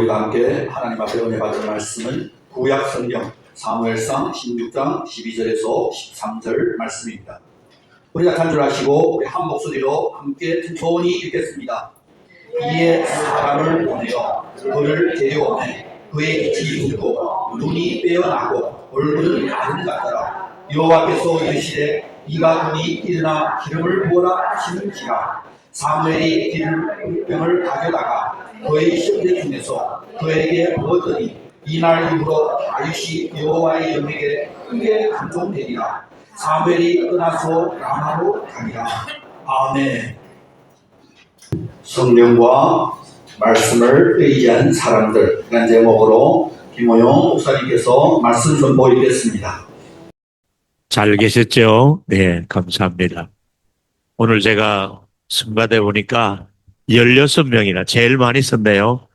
우리가 함께 하나님 앞에 은혜 받은 말씀은 구약 성경 사무엘상 16장 12절에서 13절 말씀입니다. 우리가 단줄하시고 우리 한 목소리로 함께 천천히 읽겠습니다. 이에 사람을 보내어 그를 데려오매 그의 빛이 붉고 눈이 빼어나고 얼굴은 아름 같더라. 여호와께서 이르시되 네가 눈이 일어나 기름을 부어라 하시는지라. 사무엘이 기름병을 가져다가 그의 형제 중에서 그에게 부었더니 이날 이후로 다윗이 여호와의 영에게 크게 감동되니라. 사무엘이 떠나서 라마로 가니라. 아멘. 성령과 말씀을 의지한 사람들, 이런 제목으로 김호영 목사님께서 말씀 선보이겠습니다. 잘 계셨죠? 네, 감사합니다. 오늘 제가 성가대 보니까 16명이나 제일 많이 썼네요.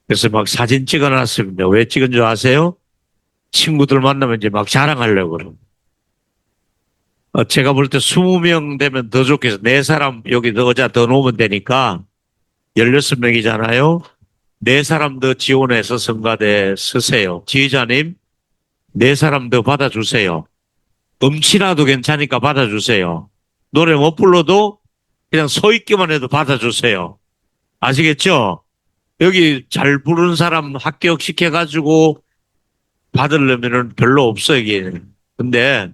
그래서 막 사진 찍어놨습니다. 왜 찍은 줄 아세요? 친구들 만나면 이제 막 자랑하려고 그러고. 제가 볼 때 20명 되면 더 좋겠어. 4사람 여기 여자 더 놓으면 되니까 16명이잖아요. 4사람 더 지원해서 성가대 쓰세요. 지휘자님, 4사람 더 받아주세요. 음치라도 괜찮으니까 받아주세요. 노래 못 불러도 그냥 서 있기만 해도 받아주세요. 아시겠죠? 여기 잘 부르는 사람 합격시켜가지고 받으려면은 별로 없어요, 여기는. 근데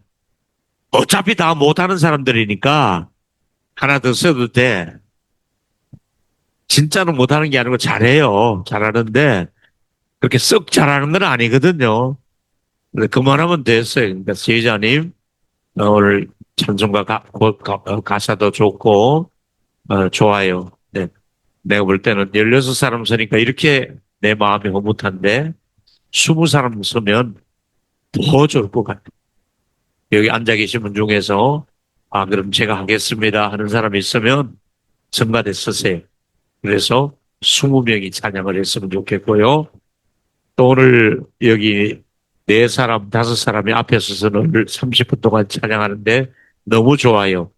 어차피 다 못하는 사람들이니까 하나 더 써도 돼. 진짜로 못하는 게 아니고 잘해요. 잘하는데 그렇게 썩 잘하는 건 아니거든요. 그만하면 됐어요. 그러니까 지휘자님, 오늘 찬송가 가사도 좋고, 좋아요. 네. 내가 볼 때는 16사람 서니까 이렇게 내 마음이 흐뭇한데, 20사람 서면 더 좋을 것 같아요. 여기 앉아 계신 분 중에서, 그럼 제가 하겠습니다 하는 사람이 있으면 성가대 쓰세요. 그래서 20명이 찬양을 했으면 좋겠고요. 또 오늘 여기 4사람, 5사람이 앞에 서서는 30분 동안 찬양하는데 너무 좋아요.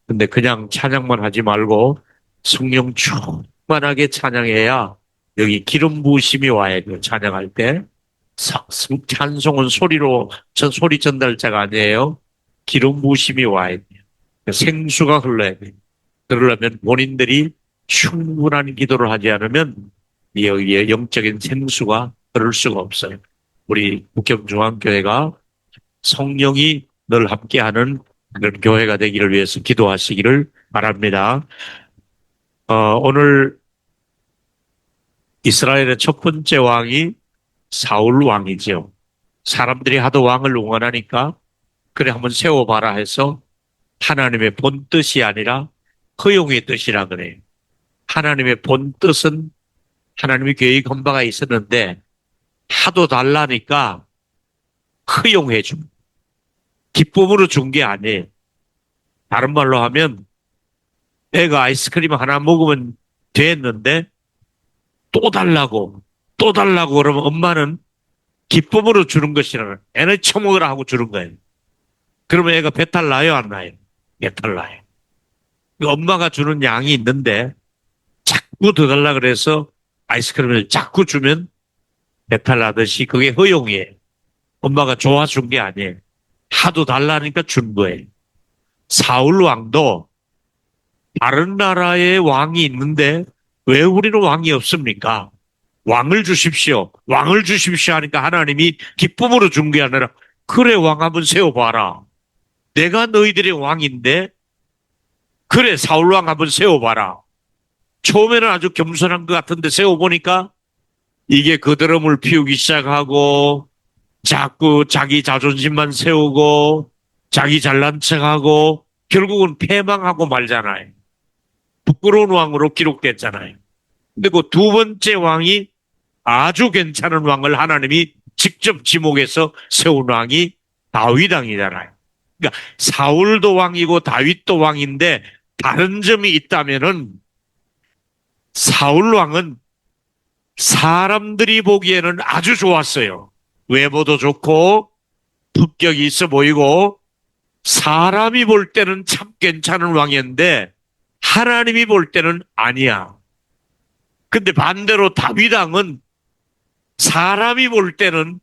근데 그냥 찬양만 하지 말고 성령 충만하게 찬양해야 여기 기름 부으심이 와야 돼요. 찬양할 때. 찬송은 소리 전달자가 아니에요. 기름 부으심이 와야 돼요. 생수가 흘러야 돼요. 그러려면 본인들이 충분한 기도를 하지 않으면 여기에 영적인 생수가 흐를 수가 없어요. 우리 북경중앙교회가 성령이 늘 함께하는 그런 교회가 되기를 위해서 기도하시기를 바랍니다. 오늘 이스라엘의 첫 번째 왕이 사울 왕이죠. 사람들이 하도 왕을 응원하니까 그래 한번 세워봐라 해서 하나님의 본 뜻이 아니라 허용의 뜻이라 그래요. 하나님의 본 뜻은 하나님이 계획한 바가 있었는데 하도 달라니까 허용해 준, 기쁨으로 준 게 아니에요. 다른 말로 하면 애가 아이스크림 하나 먹으면 됐는데 또 달라고 그러면 엄마는 기쁨으로 주는 것이라 애는 처먹으라 하고 주는 거예요. 그러면 애가 배탈 나요, 안 나요? 배탈 나요. 엄마가 주는 양이 있는데 자꾸 더 달라 그래서 아이스크림을 자꾸 주면 배탈 나듯이 그게 허용이에요. 엄마가 좋아준 게 아니에요. 하도 달라니까 준 거예요. 사울 왕도 다른 나라에 왕이 있는데 왜 우리는 왕이 없습니까? 왕을 주십시오. 왕을 주십시오 하니까 하나님이 기쁨으로 준 게 아니라 그래 왕 한번 세워봐라. 내가 너희들의 왕인데 그래 사울 왕 한번 세워봐라. 처음에는 아주 겸손한 것 같은데 세워보니까 이게 그드름을 피우기 시작하고 자꾸 자기 자존심만 세우고 자기 잘난 척하고 결국은 패망하고 말잖아요. 부끄러운 왕으로 기록됐잖아요. 근데 그 두 번째 왕이 아주 괜찮은 왕을 하나님이 직접 지목해서 세운 왕이 다윗 왕이잖아요. 그러니까 사울도 왕이고 다윗도 왕인데 다른 점이 있다면은 사울 왕은 사람들이 보기에는 아주 좋았어요. 외모도 좋고 품격이 있어 보이고 사람이 볼 때는 참 괜찮은 왕이었는데 하나님이 볼 때는 아니야. 근데 반대로 다윗 왕은 사람이 볼 때는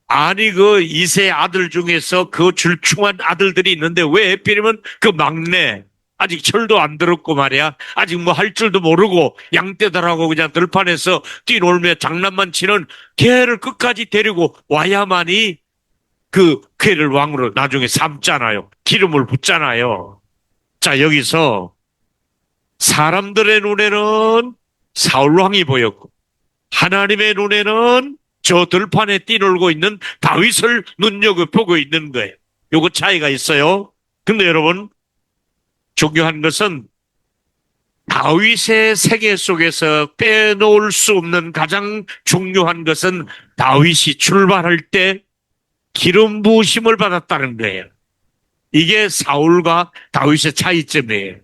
아니 그 이세 아들 중에서 그 줄충한 아들들이 있는데 왜 하필이면 그 막내 아직 철도 안 들었고 말이야 아직 뭐 할 줄도 모르고 양떼들하고 그냥 들판에서 뛰놀며 장난만 치는 걔를 끝까지 데리고 와야만이 그 걔를 왕으로 나중에 삼잖아요. 기름을 붓잖아요. 자, 여기서 사람들의 눈에는 사울 왕이 보였고 하나님의 눈에는 저 들판에 뛰놀고 있는 다윗을 눈여겨보고 있는 거예요. 요거 차이가 있어요. 근데 여러분, 중요한 것은 다윗의 세계 속에서 빼놓을 수 없는 가장 중요한 것은 다윗이 출발할 때 기름 부으심을 받았다는 거예요. 이게 사울과 다윗의 차이점이에요.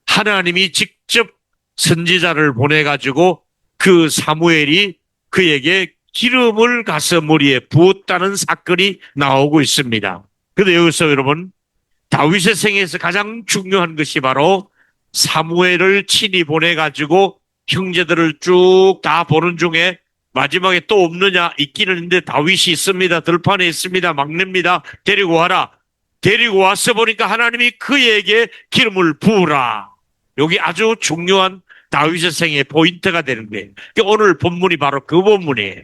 하나님이 직접 선지자를 보내가지고 그 사무엘이 그에게 기름을 가서 머리에 부었다는 사건이 나오고 있습니다. 그런데 여기서 여러분 다윗의 생애에서 가장 중요한 것이 바로 사무엘을 친히 보내가지고 형제들을 쭉 다 보는 중에 마지막에 또 없느냐 있기는 있는데 다윗이 있습니다. 들판에 있습니다. 막내입니다. 데리고 와라. 데리고 와서 보니까 하나님이 그에게 기름을 부으라. 여기 아주 중요한 다윗의 생애의 포인트가 되는 거예요. 오늘 본문이 바로 그 본문이에요.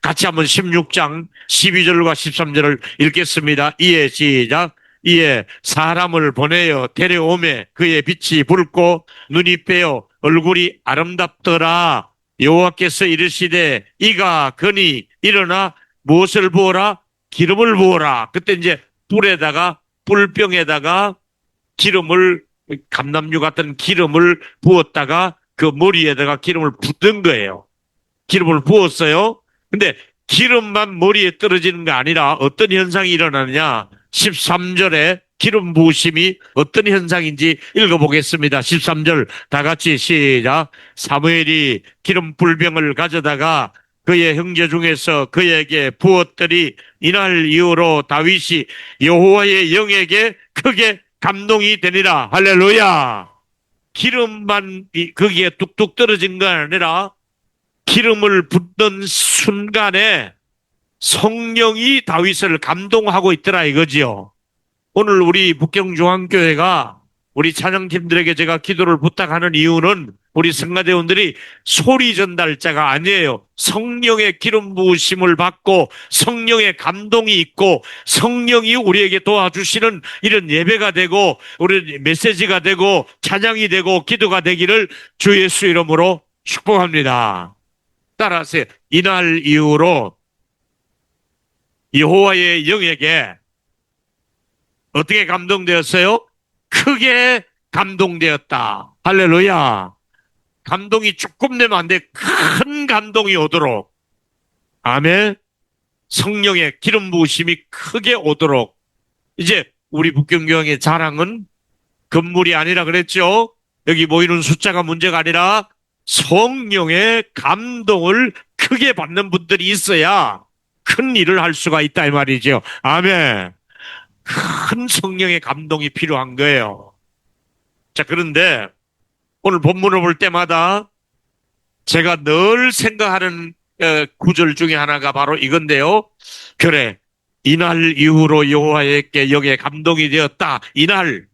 같이 한번 16장 12절과 13절을 읽겠습니다. 이에 시작. 이에 사람을 보내어 데려오매 그의 빛이 붉고 눈이 빼어 얼굴이 아름답더라. 여호와께서 이르시되 이가 거니 일어나 무엇을 부어라? 기름을 부어라. 그때 이제 불에다가 불병에다가 기름을 감람유 같은 기름을 부었다가 그 머리에다가 기름을 붓던 거예요. 기름을 부었어요. 근데 기름만 머리에 떨어지는 게 아니라 어떤 현상이 일어나느냐? 13절에 기름 부으심이 어떤 현상인지 읽어보겠습니다. 13절 다 같이 시작. 사무엘이 기름 불병을 가져다가 그의 형제 중에서 그에게 부었더니 이날 이후로 다윗이 여호와의 영에게 크게 감동이 되니라. 할렐루야. 기름만 거기에 뚝뚝 떨어진 건 아니라 기름을 붓던 순간에 성령이 다윗을 감동하고 있더라 이거지요. 오늘 우리 북경중앙교회가 우리 찬양팀들에게 제가 기도를 부탁하는 이유는 우리 성가대원들이 소리 전달자가 아니에요. 성령의 기름 부으심을 받고 성령의 감동이 있고 성령이 우리에게 도와주시는 이런 예배가 되고 우리 메시지가 되고 찬양이 되고 기도가 되기를 주 예수 이름으로 축복합니다. 따라하세요. 이날 이후로 여호와의 영에게 어떻게 감동되었어요? 크게 감동되었다. 할렐루야. 감동이 조금 되면 안 돼. 큰 감동이 오도록. 아멘. 성령의 기름 부으심이 크게 오도록. 이제 우리 북경교회의 자랑은 건물이 아니라 그랬죠. 여기 모이는 숫자가 문제가 아니라 성령의 감동을 크게 받는 분들이 있어야 큰 일을 할 수가 있다 이 말이죠. 아멘. 큰 성령의 감동이 필요한 거예요. 자, 그런데 오늘 본문을 볼 때마다 제가 늘 생각하는 구절 중에 하나가 바로 이건데요. 그래, 이날 이후로 여호와께 영에 감동이 되었다. 이날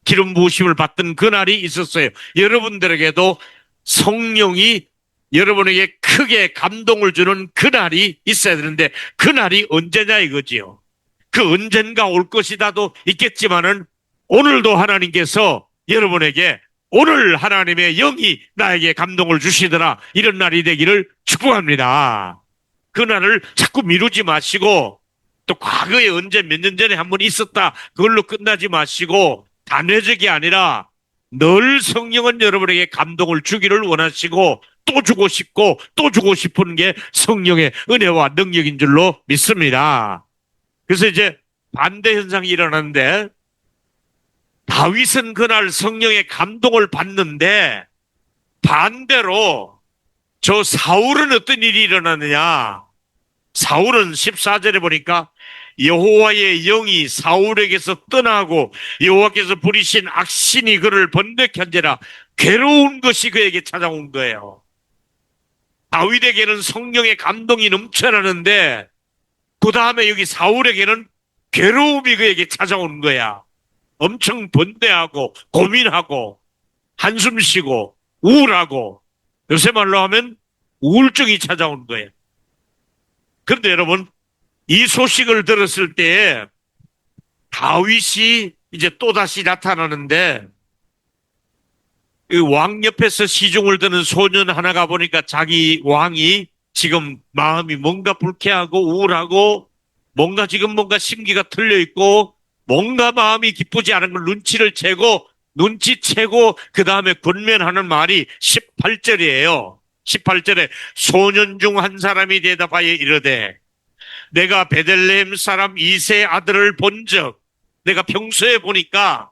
기름 부으심을 받던 그날이 있었어요. 여러분들에게도 성령이 여러분에게 크게 감동을 주는 그날이 있어야 되는데 그날이 언제냐 이거지요. 그 언젠가 올 것이다도 있겠지만은 오늘도 하나님께서 여러분에게 오늘 하나님의 영이 나에게 감동을 주시더라 이런 날이 되기를 축복합니다. 그날을 자꾸 미루지 마시고 또 과거에 언제 몇 년 전에 한 번 있었다 그걸로 끝나지 마시고 단회적이 아니라 늘 성령은 여러분에게 감동을 주기를 원하시고 또 주고 싶고 또 주고 싶은 게 성령의 은혜와 능력인 줄로 믿습니다. 그래서 이제 반대 현상이 일어났는데 다윗은 그날 성령의 감동을 받는데 반대로 저 사울은 어떤 일이 일어나느냐. 사울은 14절에 보니까 여호와의 영이 사울에게서 떠나고 여호와께서 부리신 악신이 그를 번득한지라 괴로운 것이 그에게 찾아온 거예요. 다윗에게는 성령의 감동이 넘쳐나는데 그 다음에 여기 사울에게는 괴로움이 그에게 찾아오는 거야. 엄청 번뇌하고 고민하고 한숨 쉬고 우울하고 요새 말로 하면 우울증이 찾아오는 거예요. 그런데 여러분, 이 소식을 들었을 때에 다윗이 이제 또다시 나타나는데 그 왕 옆에서 시중을 드는 소년 하나가 보니까 자기 왕이 지금 마음이 뭔가 불쾌하고 우울하고 뭔가 지금 뭔가 심기가 틀려 있고 뭔가 마음이 기쁘지 않은 걸 눈치채고 그 다음에 권면하는 말이 18절이에요. 18절에 소년 중 한 사람이 대답하여 이르되 내가 베들레헴 사람 이새의 아들을 본즉 내가 평소에 보니까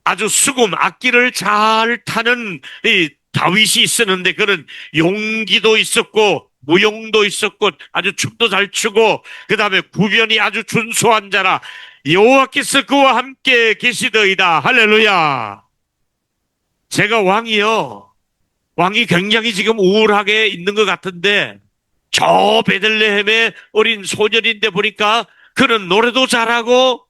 아주 수금 악기를 잘 타는 이 다윗이 있었는데 그는 용기도 있었고 무용도 있었고 아주 춤도 잘 추고 그 다음에 구변이 아주 준수한 자라 여호와께서 그와 함께 계시더이다. 할렐루야. 제가 왕이 굉장히 지금 우울하게 있는 것 같은데 저 베들레헴의 어린 소년인데 보니까 그는 노래도 잘하고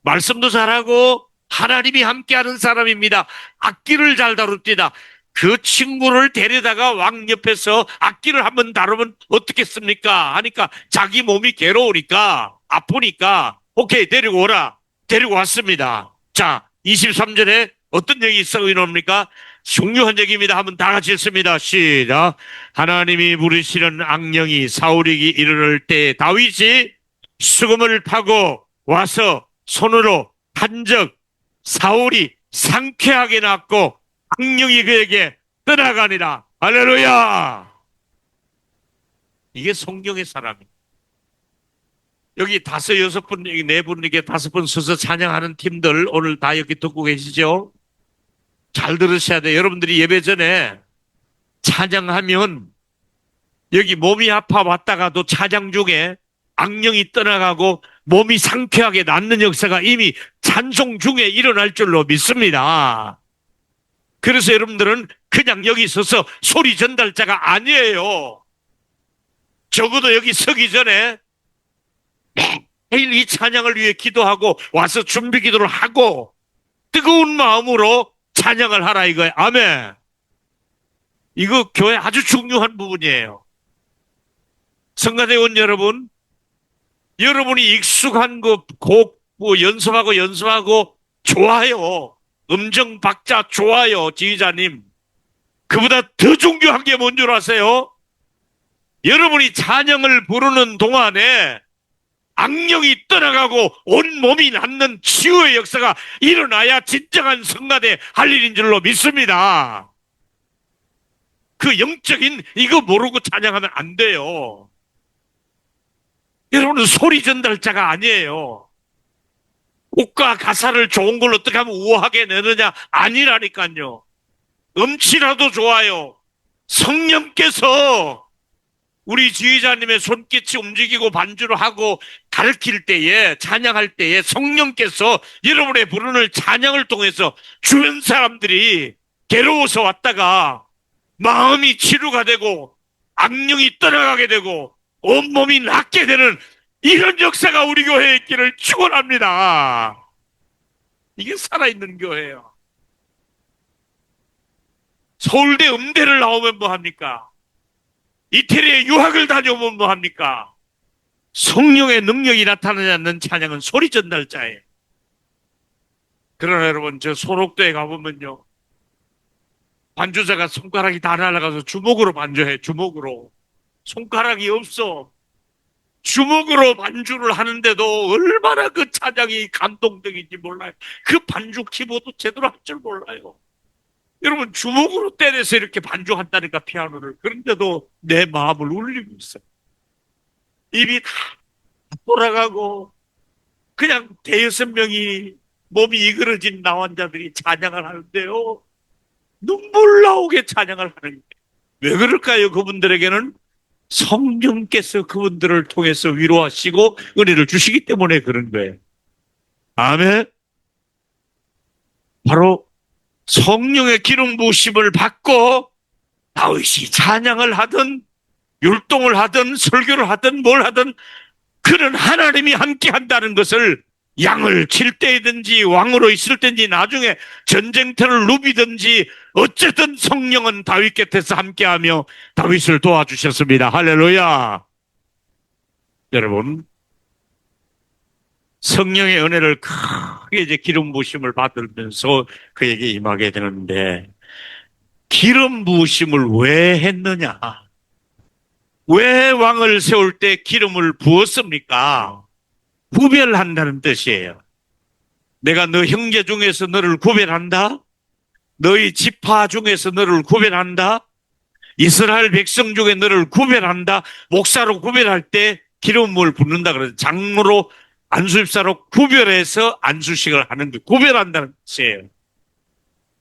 말씀도 잘하고 하나님이 함께하는 사람입니다. 악기를 잘 다룹니다. 그 친구를 데려다가 왕 옆에서 악기를 한번 다루면 어떻겠습니까? 하니까 자기 몸이 괴로우니까 아프니까 오케이 데리고 오라. 데리고 왔습니다. 자 23절에 어떤 얘기 있습니까? 중요한 얘기입니다. 한번 다 같이 읽습니다. 시작. 하나님이 부르시는 악령이 사울에게 이르를 때 다윗이 수금을 타고 와서 손으로 한적 사울이 상쾌하게 낫고 악령이 그에게 떠나가니라. 할렐루야. 이게 성경의 사람이에요. 여기 5, 6분, 여기 4분, 이렇게 5분 서서 찬양하는 팀들 오늘 다 여기 듣고 계시죠? 잘 들으셔야 돼요. 여러분들이 예배 전에 찬양하면 여기 몸이 아파 왔다가도 찬양 중에 악령이 떠나가고 몸이 상쾌하게 낫는 역사가 이미 찬송 중에 일어날 줄로 믿습니다. 그래서 여러분들은 그냥 여기 서서 소리 전달자가 아니에요. 적어도 여기 서기 전에 매일 이 찬양을 위해 기도하고 와서 준비 기도를 하고 뜨거운 마음으로 찬양을 하라 이거예요. 아멘. 이거 교회 아주 중요한 부분이에요. 성가대원 여러분, 여러분이 익숙한 그 곡 연습하고 좋아요. 음정 박자 좋아요. 지휘자님. 그보다 더 중요한 게 뭔 줄 아세요? 여러분이 찬양을 부르는 동안에 악령이 떠나가고 온 몸이 낫는 치유의 역사가 일어나야 진정한 성가대 할 일인 줄로 믿습니다. 그 영적인 이거 모르고 찬양하면 안 돼요. 여러분은 소리 전달자가 아니에요. 곡과 가사를 좋은 걸 어떻게 하면 우아하게 내느냐 아니라니까요. 음치라도 좋아요. 성령께서 우리 지휘자님의 손끝이 움직이고 반주를 하고 가르칠 때에 찬양할 때에 성령께서 여러분의 부르는 찬양을 통해서 주변 사람들이 괴로워서 왔다가 마음이 치료가 되고 악령이 떠나가게 되고 온몸이 낫게 되는 이런 역사가 우리 교회에 있기를 축원합니다. 이게 살아있는 교회예요. 서울대 음대를 나오면 뭐합니까? 이태리에 유학을 다녀오면 뭐합니까? 성령의 능력이 나타나지 않는 찬양은 소리 전달자예요. 그러나 여러분 저 소록도에 가보면요 반주자가 손가락이 다 날아가서 주먹으로 반주해. 주먹으로. 손가락이 없어. 주먹으로 반주를 하는데도 얼마나 그 찬양이 감동적인지 몰라요. 그 반주 키보드 제대로 할 줄 몰라요. 여러분 주먹으로 때려서 이렇게 반주한다니까 피아노를. 그런데도 내 마음을 울리고 있어요. 입이 다 돌아가고 그냥 대여섯 명이 몸이 이그러진 나환자들이 찬양을 하는데요. 눈물 나오게 찬양을 하는 거예요. 왜 그럴까요? 그분들에게는 성령께서 그분들을 통해서 위로하시고 은혜를 주시기 때문에 그런 거예요. 아멘. 바로 성령의 기름 부으심을 받고 다윗이 찬양을 하든 율동을 하든 설교를 하든 뭘 하든 그는 하나님이 함께 한다는 것을 양을 칠 때든지 왕으로 있을 때든지 나중에 전쟁터를 누비든지 어쨌든 성령은 다윗 곁에서 함께하며 다윗을 도와주셨습니다. 할렐루야. 여러분, 성령의 은혜를 크게 이제 기름 부으심을 받으면서 그에게 임하게 되는데, 기름 부으심을 왜 했느냐? 왜 왕을 세울 때 기름을 부었습니까? 구별한다는 뜻이에요. 내가 너 형제 중에서 너를 구별한다? 너희 지파 중에서 너를 구별한다? 이스라엘 백성 중에 너를 구별한다? 목사로 구별할 때 기름을 붓는다 그래서 장로로 안수집사로 구별해서 안수식을 하는 게 구별한다는 뜻이에요.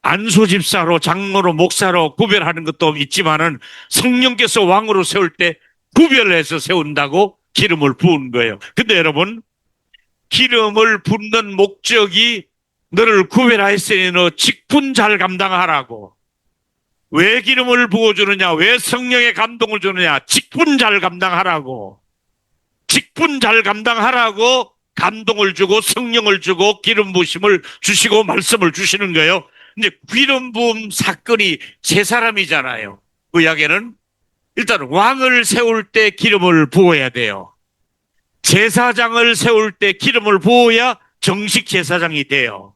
안수집사로 장로로 목사로 구별하는 것도 있지만은 성령께서 왕으로 세울 때 구별해서 세운다고 기름을 부은 거예요. 근데 여러분, 기름을 붓는 목적이 너를 구별하였으니 너 직분 잘 감당하라고. 왜 기름을 부어주느냐? 왜 성령의 감동을 주느냐? 직분 잘 감당하라고. 직분 잘 감당하라고 감동을 주고 성령을 주고 기름 부으심을 주시고 말씀을 주시는 거예요. 근데 기름 부음 사건이 세 사람이잖아요. 구약에는 일단 왕을 세울 때 기름을 부어야 돼요. 제사장을 세울 때 기름을 부어야 정식 제사장이 돼요.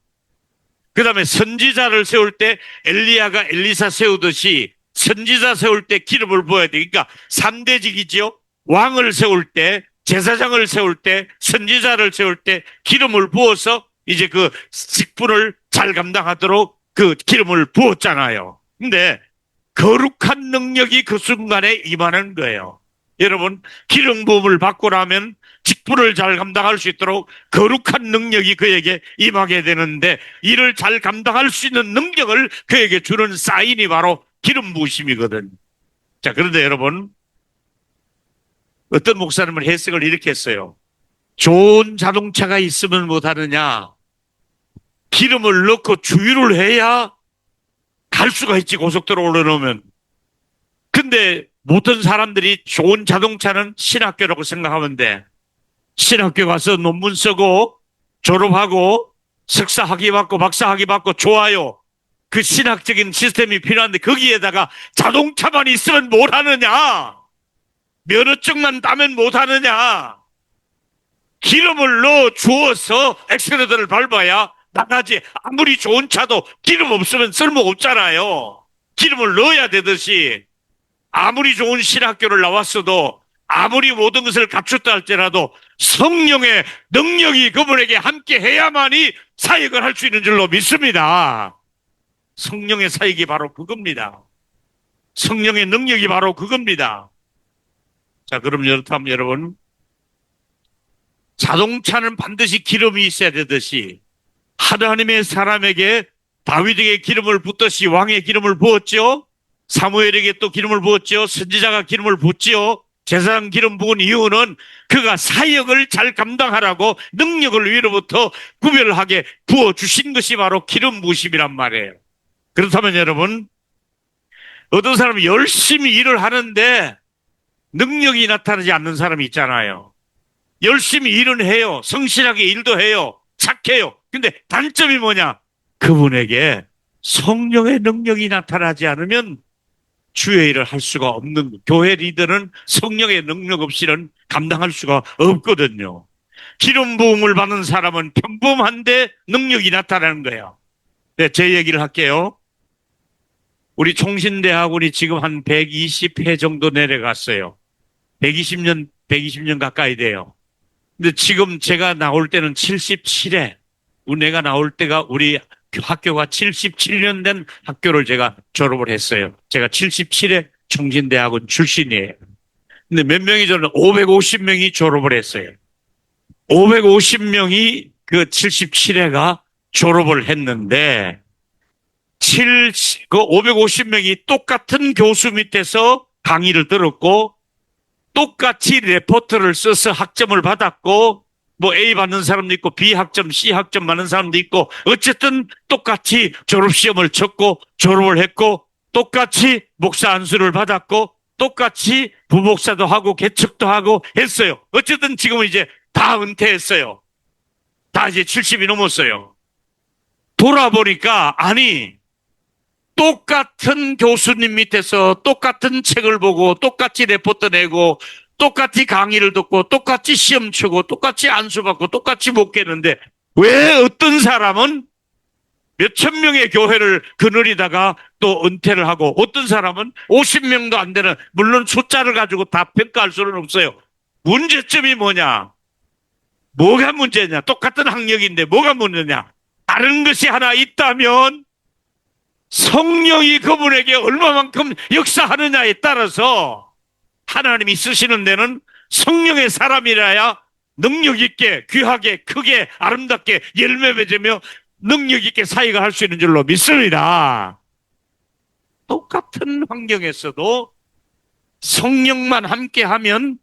그 다음에 선지자를 세울 때 엘리야가 엘리사 세우듯이 선지자 세울 때 기름을 부어야 돼. 그러니까 3대직이지요. 왕을 세울 때, 제사장을 세울 때, 선지자를 세울 때 기름을 부어서 이제 그 직분을 잘 감당하도록 그 기름을 부었잖아요. 근데 거룩한 능력이 그 순간에 임하는 거예요. 여러분, 기름 부음을 받고 나면 직분을 잘 감당할 수 있도록 거룩한 능력이 그에게 임하게 되는데, 이를 잘 감당할 수 있는 능력을 그에게 주는 사인이 바로 기름 부으심이거든. 자, 그런데 여러분, 어떤 목사님은 해석을 이렇게 했어요. 좋은 자동차가 있으면 못하느냐? 기름을 넣고 주유를 해야 갈 수가 있지, 고속도로 올라놓으면. 근데 모든 사람들이 좋은 자동차는 신학교라고 생각하면 돼. 신학교 가서 논문 쓰고 졸업하고 석사 학위 받고 박사 학위 받고 좋아요. 그 신학적인 시스템이 필요한데 거기에다가 자동차만 있으면 뭘 하느냐? 면허증만 따면 못 하느냐? 기름을 넣어 주어서 엑셀레터를 밟아야 나가지. 아무리 좋은 차도 기름 없으면 쓸모 없잖아요. 기름을 넣어야 되듯이 아무리 좋은 신학교를 나왔어도 아무리 모든 것을 갖췄다 할지라도 성령의 능력이 그분에게 함께 해야만이 사역을 할 수 있는 줄로 믿습니다. 성령의 사역이 바로 그겁니다. 성령의 능력이 바로 그겁니다. 자, 그럼 그렇다면 여러분, 자동차는 반드시 기름이 있어야 되듯이 하나님의 사람에게 다윗에게 기름을 붓듯이 왕의 기름을 부었죠. 사무엘에게 또 기름을 부었죠. 선지자가 기름을 붓지요. 제사장 기름 부은 이유는 그가 사역을 잘 감당하라고 능력을 위로부터 구별하게 부어주신 것이 바로 기름 부으심이란 말이에요. 그렇다면 여러분, 어떤 사람이 열심히 일을 하는데 능력이 나타나지 않는 사람이 있잖아요. 열심히 일은 해요. 성실하게 일도 해요. 착해요. 근데 단점이 뭐냐? 그분에게 성령의 능력이 나타나지 않으면 주의 일을 할 수가 없는, 교회 리더는 성령의 능력 없이는 감당할 수가 없거든요. 기름 부음을 받는 사람은 평범한데 능력이 나타나는 거예요. 네, 제 얘기를 할게요. 우리 총신대학원이 지금 한 120회 정도 내려갔어요. 120년 가까이 돼요. 근데 지금 제가 나올 때는 77회. 내가 나올 때가 우리 학교가 77년 된 학교를 제가 졸업을 했어요. 제가 77회 총신대학원 출신이에요. 근데 몇 명이 저는 550명이 졸업을 했어요. 550명이 그 77회가 졸업을 했는데, 그 550명이 똑같은 교수 밑에서 강의를 들었고, 똑같이 레포트를 써서 학점을 받았고, 뭐 A 받는 사람도 있고 B 학점, C 학점 받는 사람도 있고, 어쨌든 똑같이 졸업시험을 쳤고 졸업을 했고 똑같이 목사 안수를 받았고 똑같이 부목사도 하고 개척도 하고 했어요. 어쨌든 지금은 이제 다 은퇴했어요. 다 이제 70이 넘었어요. 돌아보니까 아니 똑같은 교수님 밑에서 똑같은 책을 보고 똑같이 레포트 내고 똑같이 강의를 듣고 똑같이 시험 치고 똑같이 안수 받고 똑같이 목회했는데 왜 어떤 사람은 몇천 명의 교회를 거느리다가 또 은퇴를 하고 어떤 사람은 50명도 안 되는, 물론 숫자를 가지고 다 평가할 수는 없어요. 문제점이 뭐냐? 뭐가 문제냐? 똑같은 학력인데 뭐가 문제냐? 다른 것이 하나 있다면 성령이 그분에게 얼마만큼 역사하느냐에 따라서 하나님이 쓰시는 데는 성령의 사람이라야 능력 있게 귀하게 크게 아름답게 열매 맺으며 능력 있게 사역을 할 수 있는 줄로 믿습니다. 똑같은 환경에서도 성령만 함께하면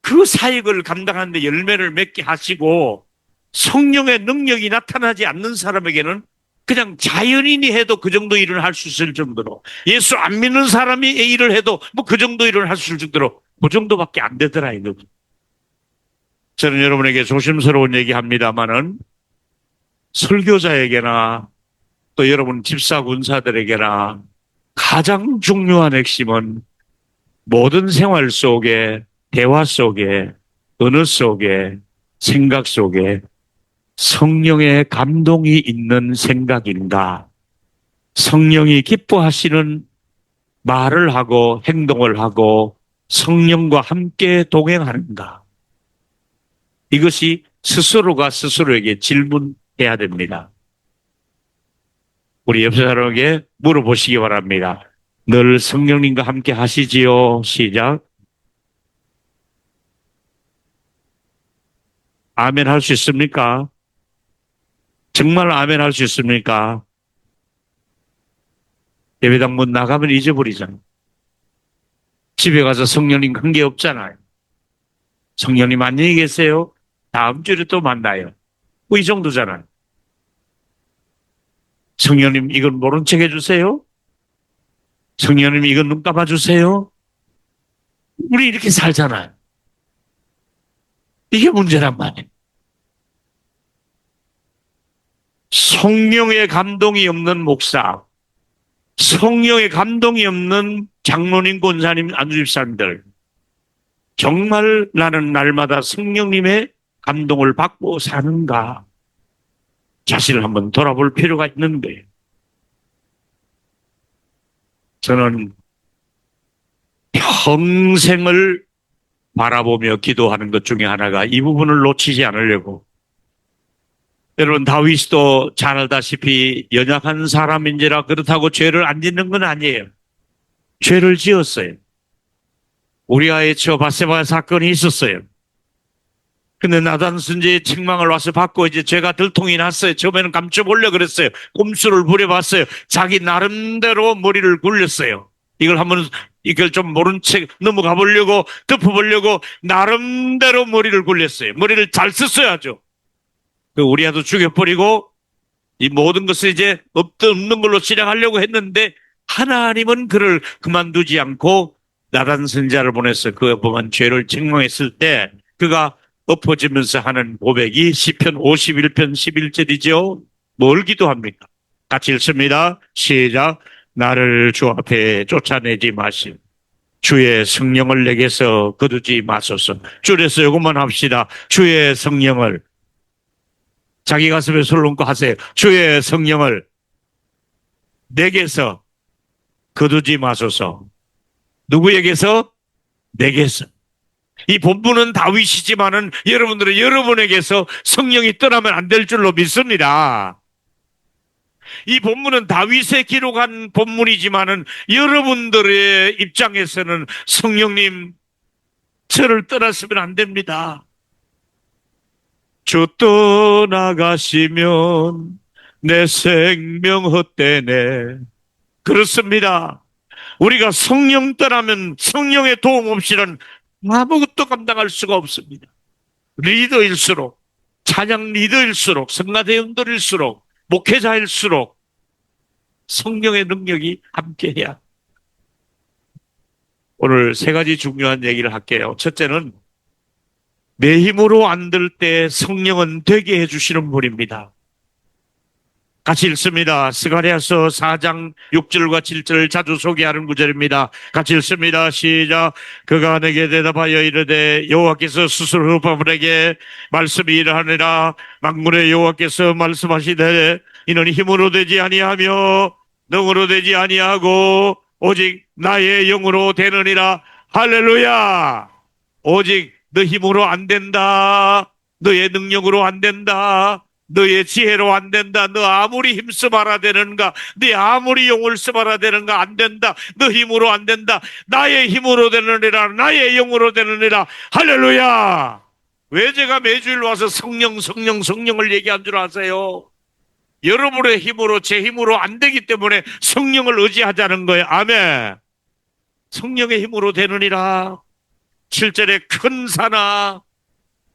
그 사역을 감당하는데 열매를 맺게 하시고, 성령의 능력이 나타나지 않는 사람에게는 그냥 자연인이 해도 그 정도 일을 할 수 있을 정도로, 예수 안 믿는 사람이 이 일을 해도 뭐 그 정도 일을 할 수 있을 정도로 그 정도밖에 안 되더라 이거. 저는 여러분에게 조심스러운 얘기합니다마는 설교자에게나 또 여러분 집사 군사들에게나 가장 중요한 핵심은 모든 생활 속에, 대화 속에, 언어 속에, 생각 속에 성령의 감동이 있는 생각인가, 성령이 기뻐하시는 말을 하고 행동을 하고 성령과 함께 동행하는가, 이것이 스스로가 스스로에게 질문해야 됩니다. 우리 옆 사람에게 물어보시기 바랍니다. 늘 성령님과 함께 하시지요? 시작. 아멘 할 수 있습니까? 정말 아멘 할 수 있습니까? 예배당 문 나가면 잊어버리잖아요. 집에 가서 성령님 관계 없잖아요. 성령님 안녕히 계세요. 다음 주에 또 만나요. 뭐 이 정도잖아요. 성령님 이건 모른 척 해주세요. 성령님 이건 눈 감아주세요. 우리 이렇게 살잖아요. 이게 문제란 말이에요. 성령의 감동이 없는 목사, 성령의 감동이 없는 장로님, 권사님, 안수집사님들, 정말 나는 날마다 성령님의 감동을 받고 사는가, 자신을 한번 돌아볼 필요가 있는 거예요. 저는 평생을 바라보며 기도하는 것 중에 하나가 이 부분을 놓치지 않으려고. 여러분, 다윗도 잘 알다시피 연약한 사람인지라 그렇다고 죄를 안 짓는 건 아니에요. 죄를 지었어요. 우리아의 처 바세바 사건이 있었어요. 근데 나단 선지의 책망을 와서 받고 이제 죄가 들통이 났어요. 처음에는 감춰보려고 그랬어요. 꼼수를 부려봤어요. 자기 나름대로 머리를 굴렸어요. 이걸 좀 모른 척 넘어가 보려고, 덮어보려고 나름대로 머리를 굴렸어요. 머리를 잘 썼어야죠. 그 우리아도 죽여버리고 이 모든 것을 이제 없는 걸로 실행하려고 했는데 하나님은 그를 그만두지 않고 나단 선지자를 보내서 그에 범한 죄를 책망했을 때 그가 엎어지면서 하는 고백이 시편 51편 11절이죠. 뭘 기도합니까? 같이 읽습니다. 시작. 나를 주 앞에 쫓아내지 마시오. 주의 성령을 내게서 거두지 마소서. 줄여서 이것만 합시다. 주의 성령을, 자기 가슴에 손을 얹고 하세요. 주의 성령을 내게서 거두지 마소서. 누구에게서? 내게서. 이 본문은 다윗이지만은 여러분들은 여러분에게서 성령이 떠나면 안 될 줄로 믿습니다. 이 본문은 다윗에 기록한 본문이지만은 여러분들의 입장에서는 성령님 저를 떠났으면 안 됩니다. 주 떠나가시면 내 생명 헛되네. 그렇습니다. 우리가 성령 떠나면 성령의 도움 없이는 아무것도 감당할 수가 없습니다. 리더일수록, 찬양 리더일수록, 성가대원들일수록, 목회자일수록 성령의 능력이 함께해야. 오늘 세 가지 중요한 얘기를 할게요. 첫째는 내 힘으로 안 될 때 성령은 되게 해주시는 분입니다. 같이 읽습니다. 스가랴서 4장 6절과 7절을 자주 소개하는 구절입니다. 같이 읽습니다. 시작. 그가 내게 대답하여 이르되 여호와께서 스스로 바벨에게 말씀이 이러하니라. 만군의 여호와께서 말씀하시되 이는 힘으로 되지 아니하며 능으로 되지 아니하고 오직 나의 영으로 되느니라. 할렐루야. 오직 너 힘으로 안 된다. 너의 능력으로 안 된다. 너의 지혜로 안 된다. 너 아무리 힘써봐라 되는가? 네 아무리 용을 써봐라 되는가? 안 된다. 너 힘으로 안 된다. 나의 힘으로 되느니라. 나의 영으로 되느니라. 할렐루야. 왜 제가 매주일 와서 성령을 얘기한 줄 아세요? 여러분의 힘으로 제 힘으로 안 되기 때문에 성령을 의지하자는 거예요. 아멘. 성령의 힘으로 되느니라. 7절에 큰 산아,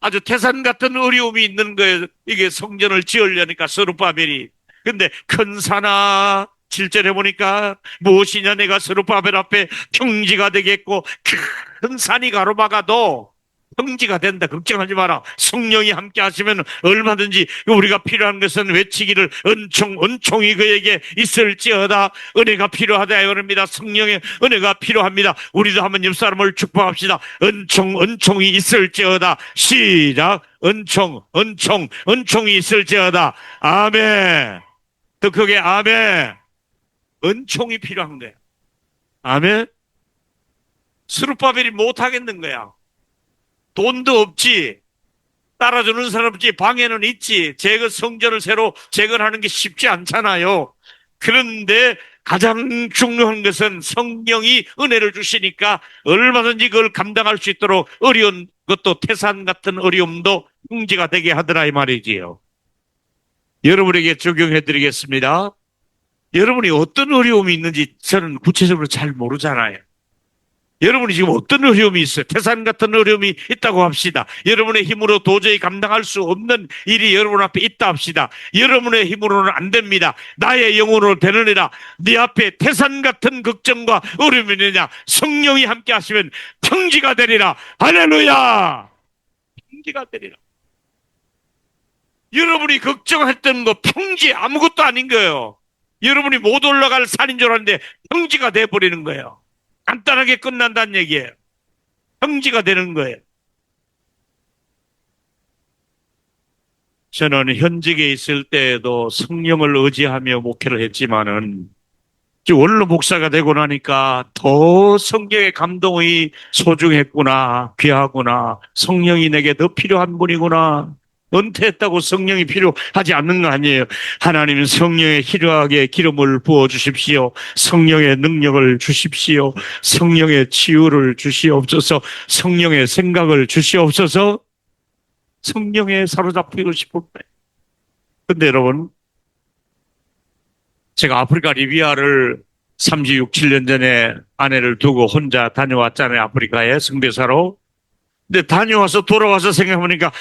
아주 태산 같은 어려움이 있는 거예요. 이게 성전을 지으려니까 스룹바벨이. 근데 큰 산아, 7절에 보니까 무엇이냐, 내가 스룹바벨 앞에 평지가 되겠고 큰 산이 가로막아도 평지가 된다. 걱정하지 마라. 성령이 함께 하시면 얼마든지. 우리가 필요한 것은 외치기를 은총이 그에게 있을지어다. 은혜가 필요하다 이겁니다. 성령의 은혜가 필요합니다. 우리도 한번 옆 사람을 축복합시다. 은총이 있을지어다. 시작. 은총이 있을지어다. 아멘. 더 크게 아멘. 은총이 필요한 거야. 아멘. 스룹바벨이 못하겠는 거야. 돈도 없지, 따라주는 사람 없지, 방해는 있지, 성전을 새로 재건하는 게 쉽지 않잖아요. 그런데 가장 중요한 것은 성령이 은혜를 주시니까 얼마든지 그걸 감당할 수 있도록 어려운 것도 태산 같은 어려움도 형제가 되게 하더라 이 말이지요. 여러분에게 적용해 드리겠습니다. 여러분이 어떤 어려움이 있는지 저는 구체적으로 잘 모르잖아요. 여러분이 지금 어떤 어려움이 있어요? 태산 같은 어려움이 있다고 합시다. 여러분의 힘으로 도저히 감당할 수 없는 일이 여러분 앞에 있다 합시다. 여러분의 힘으로는 안 됩니다. 나의 영으로 되느니라. 네 앞에 태산 같은 걱정과 어려움이 있느냐? 성령이 함께 하시면 평지가 되리라. 할렐루야. 평지가 되리라. 여러분이 걱정했던 거 평지 아무것도 아닌 거예요. 여러분이 못 올라갈 산인 줄 알았는데 평지가 돼버리는 거예요. 간단하게 끝난다는 얘기예요. 평지가 되는 거예요. 저는 현직에 있을 때에도 성령을 의지하며 목회를 했지만은 원로 목사가 되고 나니까 더 성경의 감동이 소중했구나, 귀하구나, 성령이 내게 더 필요한 분이구나. 은퇴했다고 성령이 필요하지 않는 거 아니에요. 하나님은 성령의 희루하게 기름을 부어주십시오. 성령의 능력을 주십시오. 성령의 치유를 주시옵소서. 성령의 생각을 주시옵소서. 성령에 사로잡히고 싶을 때. 근데 여러분, 제가 아프리카 리비아를 36, 7년 전에 아내를 두고 혼자 다녀왔잖아요. 아프리카에 승배사로. 근데 다녀와서 돌아와서 생각해보니까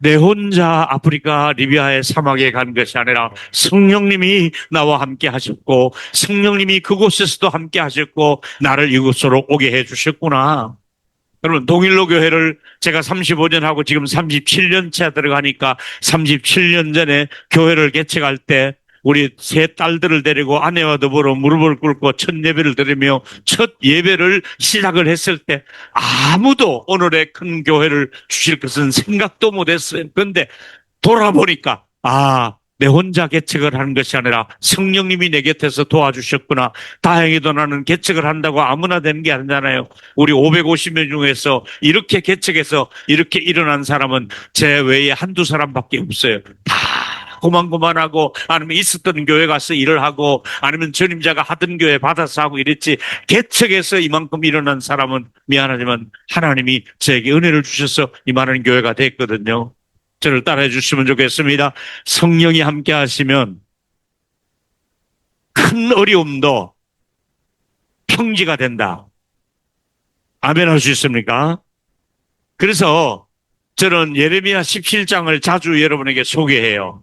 내 혼자 아프리카 리비아의 사막에 간 것이 아니라 성령님이 나와 함께 하셨고 성령님이 그곳에서도 함께 하셨고 나를 이곳으로 오게 해주셨구나. 여러분, 동일로 교회를 제가 35년 하고 지금 37년 차 들어가니까 37년 전에 교회를 개척할 때 우리 세 딸들을 데리고 아내와 더불어 무릎을 꿇고 첫 예배를 드리며 첫 예배를 시작을 했을 때 아무도 오늘의 큰 교회를 주실 것은 생각도 못했어요. 그런데 돌아보니까 내 혼자 개척을 하는 것이 아니라 성령님이 내 곁에서 도와주셨구나. 다행히도 나는 개척을 한다고 아무나 되는 게 아니잖아요. 우리 550명 중에서 이렇게 개척해서 이렇게 일어난 사람은 제 외에 한두 사람밖에 없어요. 다 고만고만하고 아니면 있었던 교회 가서 일을 하고 아니면 전임자가 하던 교회 받아서 하고 이랬지, 개척해서 이만큼 일어난 사람은 미안하지만 하나님이 저에게 은혜를 주셔서 이만한 교회가 됐거든요. 저를 따라해 주시면 좋겠습니다. 성령이 함께 하시면 큰 어려움도 평지가 된다. 아멘 할 수 있습니까? 그래서 저는 예레미야 17장을 자주 여러분에게 소개해요.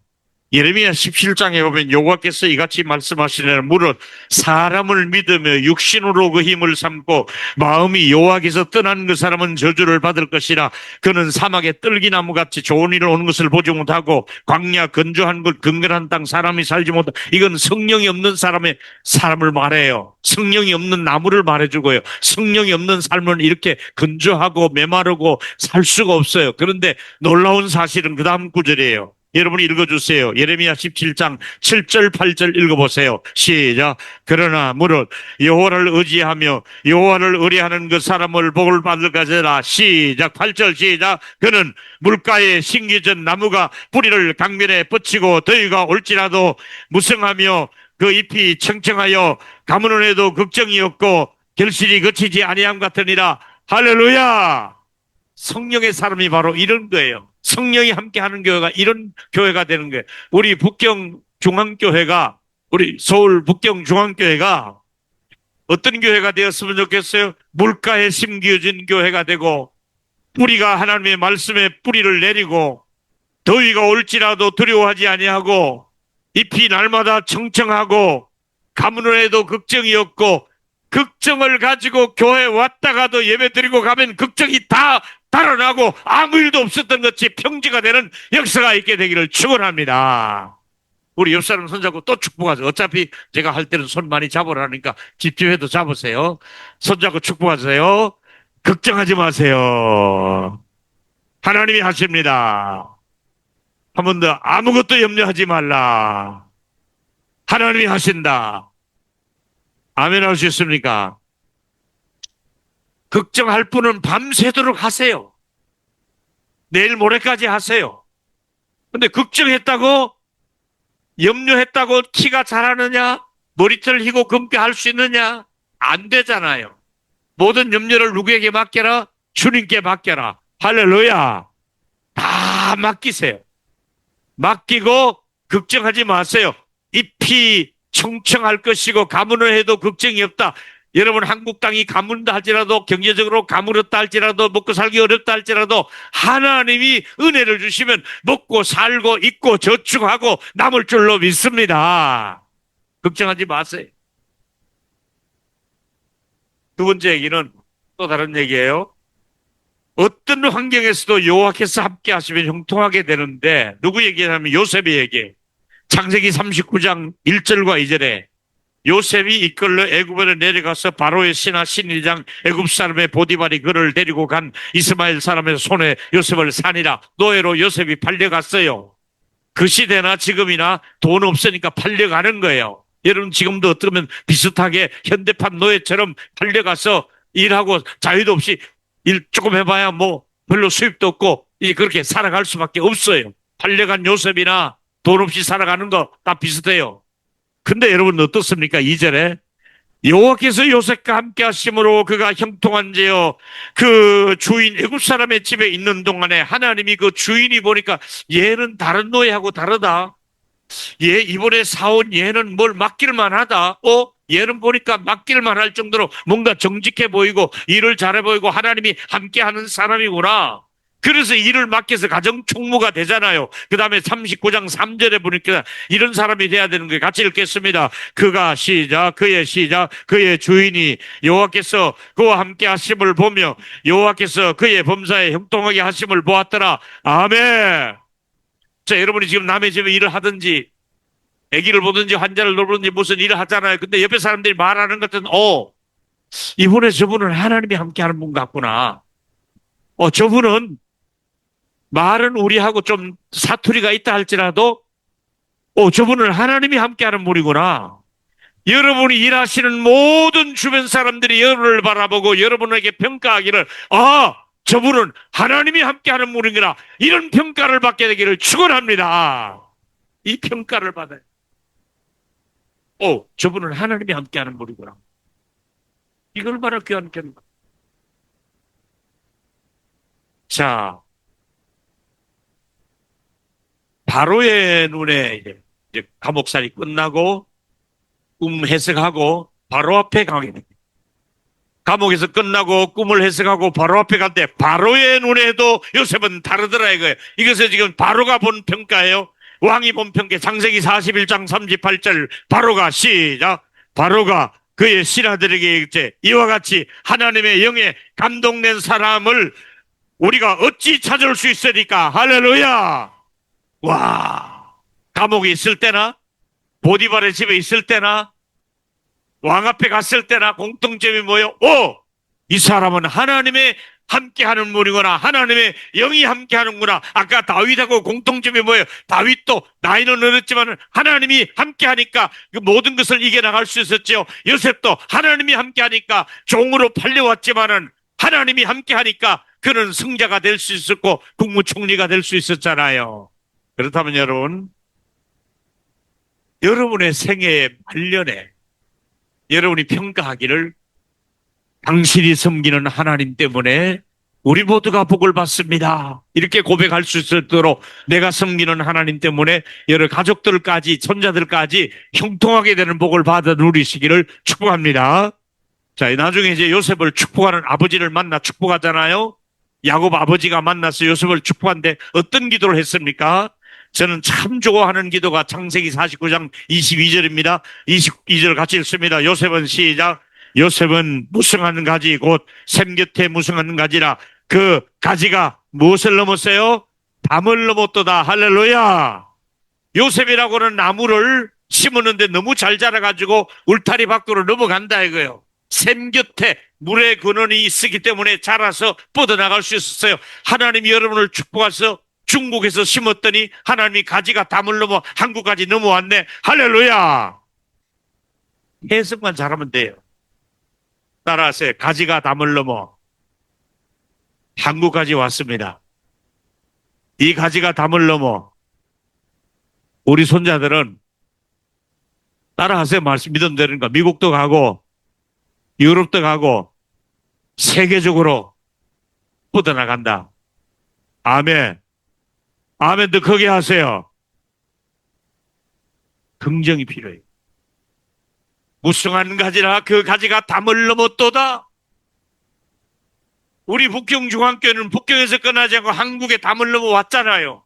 예레미야 17장에 보면 여호와께서 이같이 말씀하시느라 무릇 사람을 믿으며 육신으로 그 힘을 삼고 마음이 여호와께서 떠난 그 사람은 저주를 받을 것이라. 그는 사막의 뜰기나무같이 좋은 일을 오는 것을 보지 못하고 광야 건조한 곳 근근한 땅 사람이 살지 못하. 이건 성령이 없는 사람을 말해요. 성령이 없는 나무를 말해주고요. 성령이 없는 삶은 이렇게 건조하고 메마르고 살 수가 없어요. 그런데 놀라운 사실은 그 다음 구절이에요. 여러분이 읽어주세요. 예레미야 17장 7절 8절 읽어보세요. 시작. 그러나 무릇 여호와를 의지하며 여호와를 의뢰하는 그 사람을 복을 받을 것이라. 시작. 8절 시작. 그는 물가에 심겨진 나무가 뿌리를 강변에 뻗치고 더위가 올지라도 무성하며 그 잎이 청청하여 가무는 해도 걱정이 없고 결실이 그치지 아니함 같으니라. 할렐루야. 성령의 사람이 바로 이런 거예요. 성령이 함께하는 교회가 이런 교회가 되는 거예요. 우리 북경중앙교회가, 우리 서울 북경중앙교회가 어떤 교회가 되었으면 좋겠어요? 물가에 심겨진 교회가 되고 뿌리가 하나님의 말씀에 뿌리를 내리고 더위가 올지라도 두려워하지 아니하고 잎이 날마다 청청하고 가문을 해도 걱정이 없고, 걱정을 가지고 교회 왔다가도 예배 드리고 가면 걱정이 다 달아나고 아무 일도 없었던 것이 평지가 되는 역사가 있게 되기를 축원합니다. 우리 옆 사람 손잡고 또 축복하세요. 어차피 제가 할 때는 손 많이 잡으라니까 집중해도 잡으세요. 손잡고 축복하세요. 걱정하지 마세요. 하나님이 하십니다. 한 번 더 아무것도 염려하지 말라. 하나님이 하신다. 아멘 할 수 있습니까? 걱정할 분은 밤새도록 하세요. 내일 모레까지 하세요. 근데 걱정했다고, 염려했다고 키가 자라느냐? 머리털 희고 검게 할 수 있느냐? 안 되잖아요. 모든 염려를 누구에게 맡겨라? 주님께 맡겨라. 할렐루야. 다 맡기세요. 맡기고 걱정하지 마세요. 잎이 청청할 것이고 가문을 해도 걱정이 없다. 여러분, 한국 땅이 가문다 할지라도, 경제적으로 가물었다 할지라도, 먹고 살기 어렵다 할지라도 하나님이 은혜를 주시면 먹고 살고 있고 저축하고 남을 줄로 믿습니다. 걱정하지 마세요. 두 번째 얘기는 또 다른 얘기예요. 어떤 환경에서도 여호와께서 함께 하시면 형통하게 되는데, 누구 얘기냐면 요셉의 얘기. 창세기 39장 1절과 2절에 요셉이 이끌러 애굽으로 내려가서 바로의 신하 신의장 애굽 사람의 보디발이 그를 데리고 간 이스마엘 사람의 손에 요셉을 산이라. 노예로 요셉이 팔려갔어요. 그 시대나 지금이나 돈 없으니까 팔려가는 거예요. 여러분, 지금도 어쩌면 비슷하게 현대판 노예처럼 팔려가서 일하고 자유도 없이 일 조금 해봐야 뭐 별로 수입도 없고 그렇게 살아갈 수밖에 없어요. 팔려간 요셉이나 돈 없이 살아가는 거 다 비슷해요. 근데 여러분 어떻습니까? 2절에 여호와께서 요셉과 함께 하심으로 그가 형통한지요. 그 주인 애굽 사람의 집에 있는 동안에 하나님이 그 주인이 보니까 얘는 다른 노예하고 다르다. 얘 이번에 사온 얘는 뭘 맡길만 하다. 얘는 보니까 맡길만 할 정도로 뭔가 정직해 보이고 일을 잘해 보이고 하나님이 함께하는 사람이구나. 그래서 일을 맡겨서 가정 총무가 되잖아요. 그 다음에 39장 3절에 보니까 이런 사람이 돼야 되는 거예요. 같이 읽겠습니다. 그가 시작, 그의 주인이 여호와께서 그와 함께 하심을 보며 여호와께서 그의 범사에 형통하게 하심을 보았더라. 아멘. 자, 여러분이 지금 남의 집에 일을 하든지 아기를 보든지 환자를 돌보든지 무슨 일을 하잖아요. 근데 옆에 사람들이 말하는 것은 이번에 저분은 하나님이 함께하는 분 같구나. 저분은 말은 우리하고 좀 사투리가 있다 할지라도 저분은 하나님이 함께하는 분이구나. 여러분이 일하시는 모든 주변 사람들이 여러분을 바라보고 여러분에게 평가하기를 저분은 하나님이 함께하는 분이구나. 이런 평가를 받게 되기를 축원합니다. 이 평가를 받아요. 저분은 하나님이 함께하는 분이구나. 이걸 말할 귀한 평가. 자, 바로의 눈에 이제 감옥살이 끝나고 해석하고 바로 앞에 가게 됩니다. 감옥에서 끝나고 꿈을 해석하고 바로 앞에 갈 때 바로의 눈에도 요셉은 다르더라 이거예요. 이것을 지금 바로가 본 평가예요. 왕이 본편계 창세기 41장 38절 바로가 시작. 바로가 그의 신하들에게 이제 이와 같이 하나님의 영에 감동된 사람을 우리가 어찌 찾을 수 있으니까. 할렐루야. 와, 감옥에 있을 때나 보디발의 집에 있을 때나 왕 앞에 갔을 때나 공통점이 뭐예요? 이 사람은 하나님의 함께하는 분이구나. 하나님의 영이 함께하는구나. 아까 다윗하고 공통점이 뭐예요? 다윗도 나이는 어렸지만 하나님이 함께하니까 그 모든 것을 이겨나갈 수 있었죠. 요셉도 하나님이 함께하니까 종으로 팔려왔지만은 하나님이 함께하니까 그는 승자가 될 수 있었고 국무총리가 될 수 있었잖아요. 그렇다면 여러분, 여러분의 생애의 말년에 여러분이 평가하기를 당신이 섬기는 하나님 때문에 우리 모두가 복을 받습니다. 이렇게 고백할 수 있도록 내가 섬기는 하나님 때문에 여러 가족들까지 손자들까지 형통하게 되는 복을 받아 누리시기를 축복합니다. 자, 나중에 이제 요셉을 축복하는 아버지를 만나 축복하잖아요. 야곱 아버지가 만나서 요셉을 축복한데 어떤 기도를 했습니까? 저는 참 좋아하는 기도가 창세기 49장 22절입니다. 22절 같이 읽습니다. 요셉은 시작. 요셉은 무성한 가지 곧 샘 곁에 무성한 가지라 그 가지가 무엇을 넘었어요? 담을 넘었도다. 할렐루야. 요셉이라고는 나무를 심었는데 너무 잘 자라가지고 울타리 밖으로 넘어간다 이거예요. 샘 곁에 물의 근원이 있었기 때문에 자라서 뻗어나갈 수 있었어요. 하나님이 여러분을 축복해서 중국에서 심었더니 하나님이 가지가 담을 넘어 한국까지 넘어왔네. 할렐루야. 해석만 잘하면 돼요. 따라하세요. 가지가 담을 넘어 한국까지 왔습니다. 이 가지가 담을 넘어 우리 손자들은 따라하세요. 말씀 믿음 되는가? 미국도 가고 유럽도 가고 세계적으로 뻗어나간다. 아멘. 아멘도 크게 하세요. 긍정이 필요해요. 무성한 가지라 그 가지가 담을 넘었도다. 우리 북경중앙교회는 북경에서 끝나지 않고 한국에 담을 넘어왔잖아요.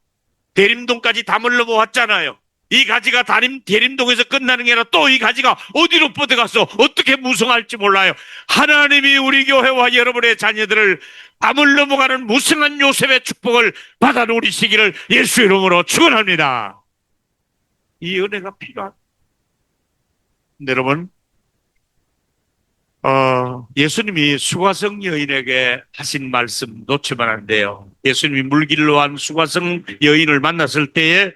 대림동까지 담을 넘어왔잖아요. 이 가지가 대림동에서 끝나는 게 아니라 또 이 가지가 어디로 뻗어가서 어떻게 무성할지 몰라요. 하나님이 우리 교회와 여러분의 자녀들을 담을 넘어가는 무성한 요셉의 축복을 받아 누리시기를 예수 이름으로 축원합니다. 이 은혜가 필요합니다. 여러분, 예수님이 수가성 여인에게 하신 말씀 놓치면 안 돼요. 예수님이 물길로 한 수가성 여인을 만났을 때에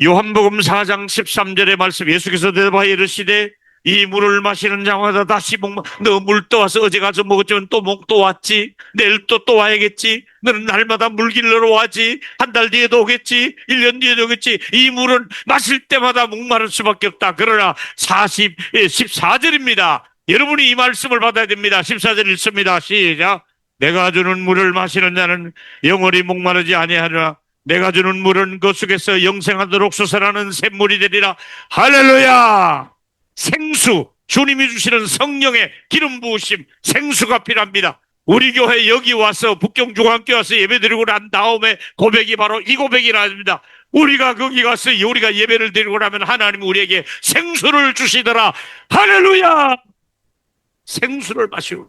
요한복음 4장 13절의 말씀 예수께서 대답하여 이르시되 이 물을 마시는 자마다 다시 너 물 떠와서 어제 가서 먹었지만 또 왔지. 내일 또 와야겠지. 너는 날마다 물길로 와지. 한 달 뒤에도 오겠지. 1년 뒤에도 오겠지. 이 물은 마실 때마다 목마를 수밖에 없다. 그러나 14절입니다. 여러분이 이 말씀을 받아야 됩니다. 14절 읽습니다. 시작. 내가 주는 물을 마시는 자는 영원히 목마르지 아니하리라. 내가 주는 물은 그 속에서 영생하도록 솟아나는 샘물이 되리라. 할렐루야. 생수, 주님이 주시는 성령의 기름 부으심, 생수가 필요합니다. 우리 교회 여기 와서 북경중앙교회 와서 예배드리고 난 다음에 고백이 바로 이 고백이라 합니다. 우리가 거기 가서 우리가 예배를 드리고 나면 하나님 우리에게 생수를 주시더라. 할렐루야. 생수를 마시고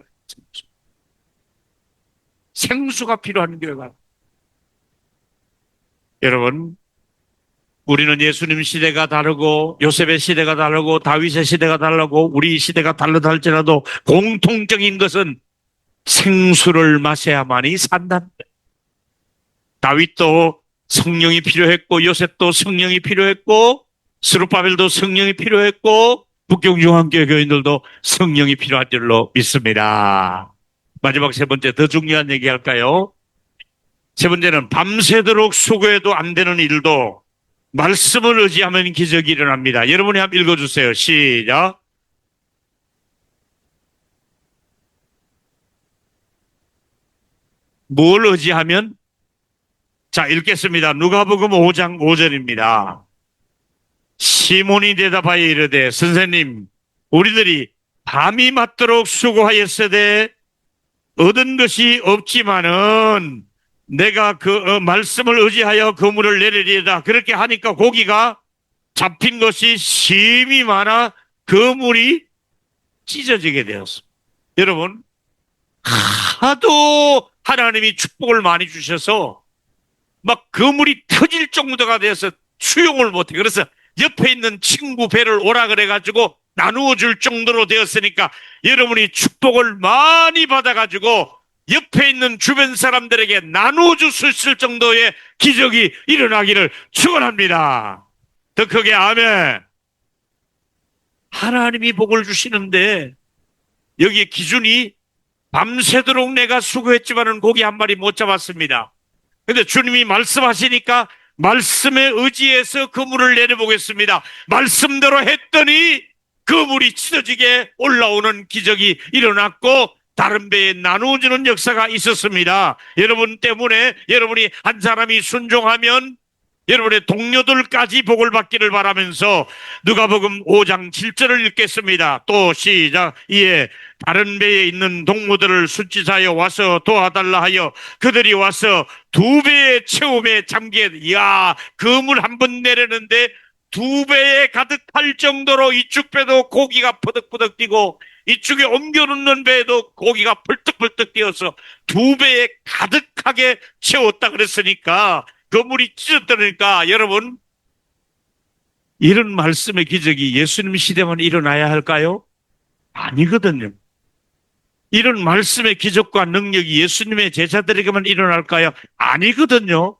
생수가 필요한 교회가. 여러분, 우리는 예수님 시대가 다르고 요셉의 시대가 다르고 다윗의 시대가 다르고 우리 시대가 다르다 할지라도 공통적인 것은 생수를 마셔야만이 산답니다. 다윗도 성령이 필요했고 요셉도 성령이 필요했고 스룹바벨도 성령이 필요했고 북경중앙교회 교인들도 성령이 필요한 줄로 믿습니다. 마지막 세 번째, 더 중요한 얘기 할까요? 세 번째는 밤새도록 수고해도 안 되는 일도 말씀을 의지하면 기적이 일어납니다. 여러분이 한번 읽어주세요. 시작. 뭘 의지하면? 자, 읽겠습니다. 누가복음 5장 5절입니다. 시몬이 대답하여 이르되 선생님, 우리들이 밤이 맞도록 수고하였으되 얻은 것이 없지만은 내가 그 말씀을 의지하여 그물을 내리리이다. 그렇게 하니까 고기가 잡힌 것이 심이 많아 그물이 찢어지게 되었습니다. 여러분, 하도 하나님이 축복을 많이 주셔서 막 그물이 터질 정도가 돼서 수용을 못해. 그래서 옆에 있는 친구 배를 오라 그래가지고 나누어 줄 정도로 되었으니까 여러분이 축복을 많이 받아가지고 옆에 있는 주변 사람들에게 나누어 줄 수 있을 정도의 기적이 일어나기를 축원합니다. 더 크게 아멘. 하나님이 복을 주시는데 여기에 기준이 밤새도록 내가 수고했지만은 고기 한 마리 못 잡았습니다. 근데 주님이 말씀하시니까 말씀에 의지해서 그물을 내려보겠습니다. 말씀대로 했더니 그물이 찢어지게 올라오는 기적이 일어났고 다른 배에 나누어주는 역사가 있었습니다. 여러분 때문에 여러분이 한 사람이 순종하면 여러분의 동료들까지 복을 받기를 바라면서 누가복음 5장 7절을 읽겠습니다. 또 시작. 이에 다른 배에 있는 동무들을 수치사여 와서 도와달라 하여 그들이 와서 두 배의 채움에 잠기게. 이야, 그물 한 번 내려는데 두 배에 가득할 정도로 이쪽 배도 고기가 퍼득퍼득 뛰고 이쪽에 옮겨놓는 배에도 고기가 펄떡펄떡 뛰어서 두 배에 가득하게 채웠다 그랬으니까 그물이 찢어뜨리니까 여러분, 이런 말씀의 기적이 예수님 시대만 일어나야 할까요? 아니거든요. 이런 말씀의 기적과 능력이 예수님의 제자들에게만 일어날까요? 아니거든요.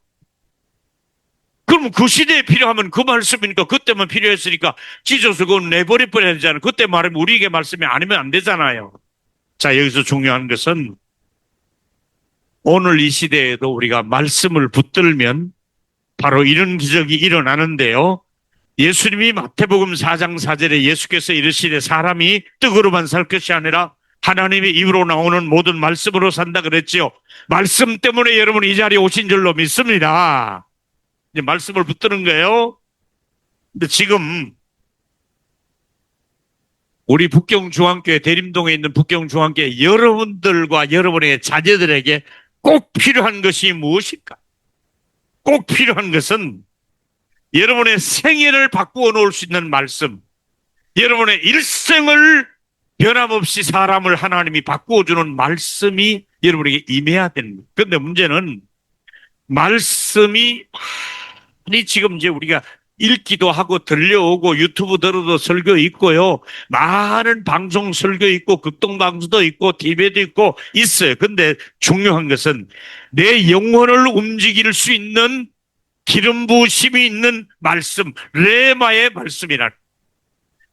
그럼 그 시대에 필요하면 그 말씀이니까 그때만 필요했으니까 찢어서 그건 내버려버려야 되잖아요. 그때 말하면 우리에게 말씀이 아니면 안 되잖아요. 자, 여기서 중요한 것은 오늘 이 시대에도 우리가 말씀을 붙들면 바로 이런 기적이 일어나는데요. 예수님이 마태복음 4장 4절에 예수께서 이르시되 사람이 떡으로만 살 것이 아니라 하나님의 입으로 나오는 모든 말씀으로 산다 그랬지요. 말씀 때문에 여러분 이 자리에 오신 줄로 믿습니다. 이제 말씀을 붙드는 거예요. 근데 지금 우리 북경중앙교회 대림동에 있는 북경중앙교회 여러분들과 여러분의 자녀들에게 꼭 필요한 것이 무엇일까? 꼭 필요한 것은 여러분의 생애를 바꾸어 놓을 수 있는 말씀, 여러분의 일생을 변함없이 사람을 하나님이 바꾸어 주는 말씀이 여러분에게 임해야 됩니다. 그런데 문제는 말씀이 많이 지금 이제 우리가 읽기도 하고 들려오고 유튜브 들어도 설교 있고요. 많은 방송 설교 있고 극동방송도 있고 TV도 있고 있어요. 근데 중요한 것은 내 영혼을 움직일 수 있는 기름 부으심이 있는 말씀, 레마의 말씀이라.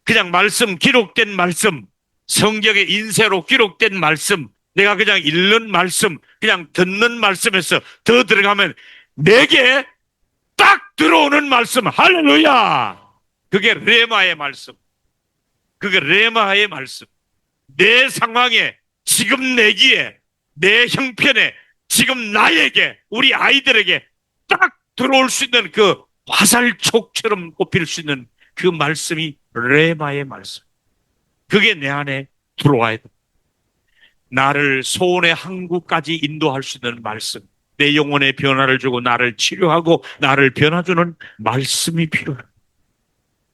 그냥 말씀, 기록된 말씀, 성경의 인쇄로 기록된 말씀, 내가 그냥 읽는 말씀, 그냥 듣는 말씀에서 더 들어가면 내게 딱 들어오는 말씀, 할렐루야! 그게 레마의 말씀. 그게 레마의 말씀. 내 상황에, 지금 내기에, 내 형편에, 지금 나에게, 우리 아이들에게 딱 들어올 수 있는 그 화살촉처럼 꼽힐 수 있는 그 말씀이 레마의 말씀. 그게 내 안에 들어와야 돼. 나를 소원의 항구까지 인도할 수 있는 말씀. 내 영혼에 변화를 주고 나를 치료하고 나를 변화주는 말씀이 필요해.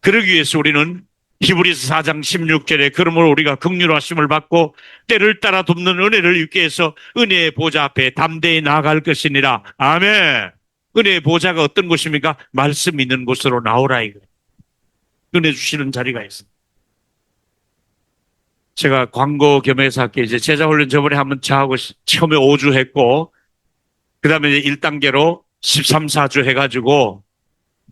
그러기 위해서 우리는 히브리서 4장 16절에 그러므로 우리가 긍휼하심을 받고 때를 따라 돕는 은혜를 입게 해서 은혜의 보좌 앞에 담대히 나아갈 것이니라. 아멘. 은혜의 보좌가 어떤 곳입니까? 말씀 있는 곳으로 나오라 이거예요. 은혜 주시는 자리가 있습니다. 제가 광고 겸해서 할게 이제 제자훈련 저번에 한번 저하고 처음에 5주 했고 그 다음에 1단계로 13, 4주 해가지고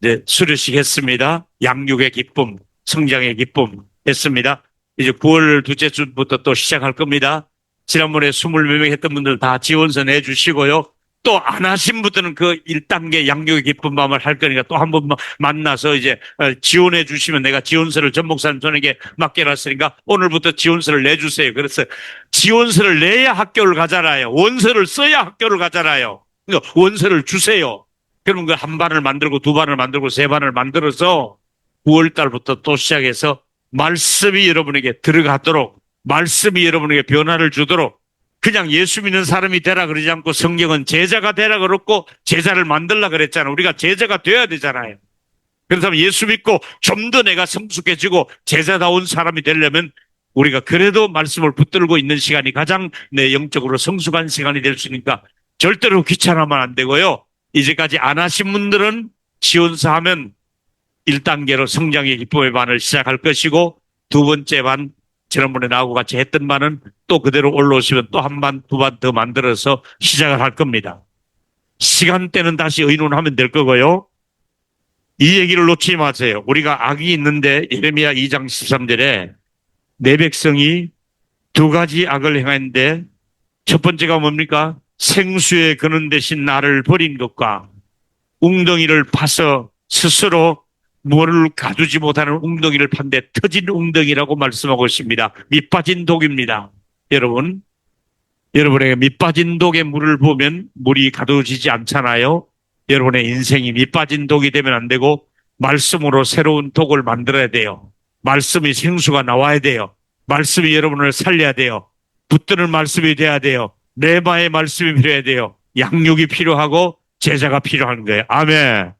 이제 수료식 했습니다. 양육의 기쁨, 성장의 기쁨 했습니다. 이제 9월 둘째 주부터 또 시작할 겁니다. 지난번에 20몇 명 했던 분들 다 지원서 내주시고요. 또 안 하신 분들은 그 1단계 양육의 기쁨 밤을 할 거니까 또 한 번 만나서 이제 지원해 주시면 내가 지원서를 전 목사님 손에게 맡겨놨으니까 오늘부터 지원서를 내주세요. 그래서 지원서를 내야 학교를 가잖아요. 원서를 써야 학교를 가잖아요. 그러니까 원서를 주세요. 그러면 그 한 반을 만들고 두 반을 만들고 세 반을 만들어서 9월 달부터 또 시작해서 말씀이 여러분에게 들어가도록 말씀이 여러분에게 변화를 주도록 그냥 예수 믿는 사람이 되라 그러지 않고 성경은 제자가 되라 그랬고 제자를 만들라 그랬잖아요. 우리가 제자가 돼야 되잖아요. 그렇다면 예수 믿고 좀 더 내가 성숙해지고 제자다운 사람이 되려면 우리가 그래도 말씀을 붙들고 있는 시간이 가장 내 영적으로 성숙한 시간이 될 수 있으니까 절대로 귀찮으면 안 되고요. 이제까지 안 하신 분들은 지원서 하면 1단계로 성장의 기쁨의 반을 시작할 것이고 두 번째 반 지난번에 나하고 같이 했던 반은 또 그대로 올라오시면 또 한 반, 두 반 더 만들어서 시작을 할 겁니다. 시간대는 다시 의논하면 될 거고요. 이 얘기를 놓치지 마세요. 우리가 악이 있는데 예레미야 2장 13절에 내 백성이 두 가지 악을 행했는데 첫 번째가 뭡니까? 생수에 그는 대신 나를 버린 것과 웅덩이를 파서 스스로 물을 가두지 못하는 웅덩이를 판데 터진 웅덩이라고 말씀하고 있습니다. 밑빠진 독입니다. 여러분에게 밑빠진 독에 물을 부으면 물이 가두어지지 않잖아요. 여러분의 인생이 밑빠진 독이 되면 안 되고 말씀으로 새로운 독을 만들어야 돼요. 말씀이 생수가 나와야 돼요. 말씀이 여러분을 살려야 돼요. 붙드는 말씀이 돼야 돼요. 레마의 말씀이 필요해야 돼요. 양육이 필요하고 제자가 필요한 거예요. 아멘.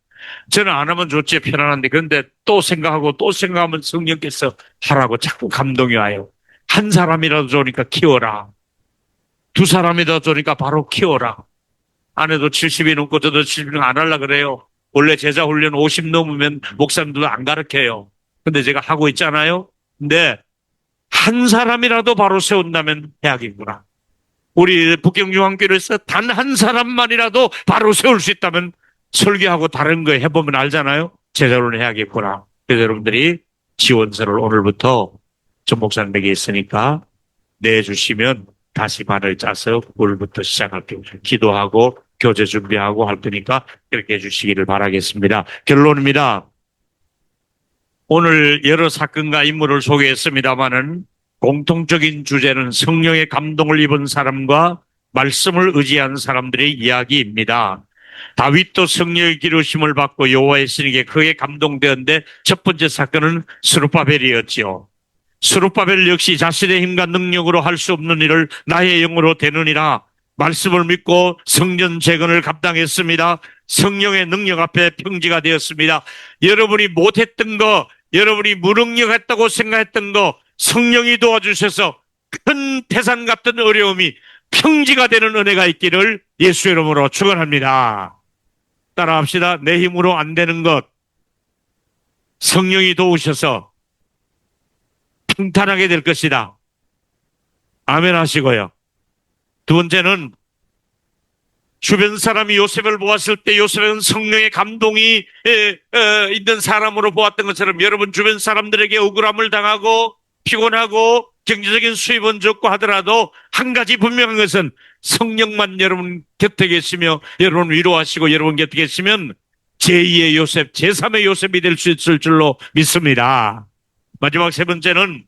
저는 안 하면 좋지 편안한데 그런데 또 생각하고 또 생각하면 성령께서 하라고 자꾸 감동이 와요. 한 사람이라도 좋으니까 키워라. 두 사람이라도 좋으니까 바로 키워라. 아내도 70이 넘고 저도 70이 안 하려고 그래요. 원래 제자 훈련 50 넘으면 목사님들도 안 가르쳐요. 근데 제가 하고 있잖아요. 근데 한 사람이라도 바로 세운다면 해야겠구나. 우리 북경중앙교회에서 단 한 사람만이라도 바로 세울 수 있다면 설교하고 다른 거 해보면 알잖아요. 제자로는 해야겠구나. 그래서 여러분들이 지원서를 오늘부터 전 목사님에게 있으니까 내주시면 다시 반을 짜서 오늘부터 시작할게요. 기도하고 교재 준비하고 할 테니까 그렇게 해주시기를 바라겠습니다. 결론입니다. 오늘 여러 사건과 인물을 소개했습니다마는 공통적인 주제는 성령의 감동을 입은 사람과 말씀을 의지한 사람들의 이야기입니다. 다윗도 성령의 기르심을 받고 여호와의 신에게 크게 감동되었는데 첫 번째 사건은 스룹바벨이었지요. 스룹바벨 역시 자신의 힘과 능력으로 할 수 없는 일을 나의 영으로 되느니라 말씀을 믿고 성전 재건을 감당했습니다. 성령의 능력 앞에 평지가 되었습니다. 여러분이 못했던 거, 여러분이 무능력했다고 생각했던 거 성령이 도와주셔서 큰 태산 같은 어려움이 평지가 되는 은혜가 있기를 예수 이름으로 축원합니다. 따라합시다. 내 힘으로 안 되는 것 성령이 도우셔서 평탄하게 될 것이다. 아멘 하시고요. 두 번째는 주변 사람이 요셉을 보았을 때 요셉은 성령의 감동이 있는 사람으로 보았던 것처럼 여러분 주변 사람들에게 억울함을 당하고 피곤하고 경제적인 수입은 적고 하더라도 한 가지 분명한 것은 성령만 여러분 곁에 계시며 여러분 위로하시고 여러분 곁에 계시면 제2의 요셉, 제3의 요셉이 될 수 있을 줄로 믿습니다. 마지막 세 번째는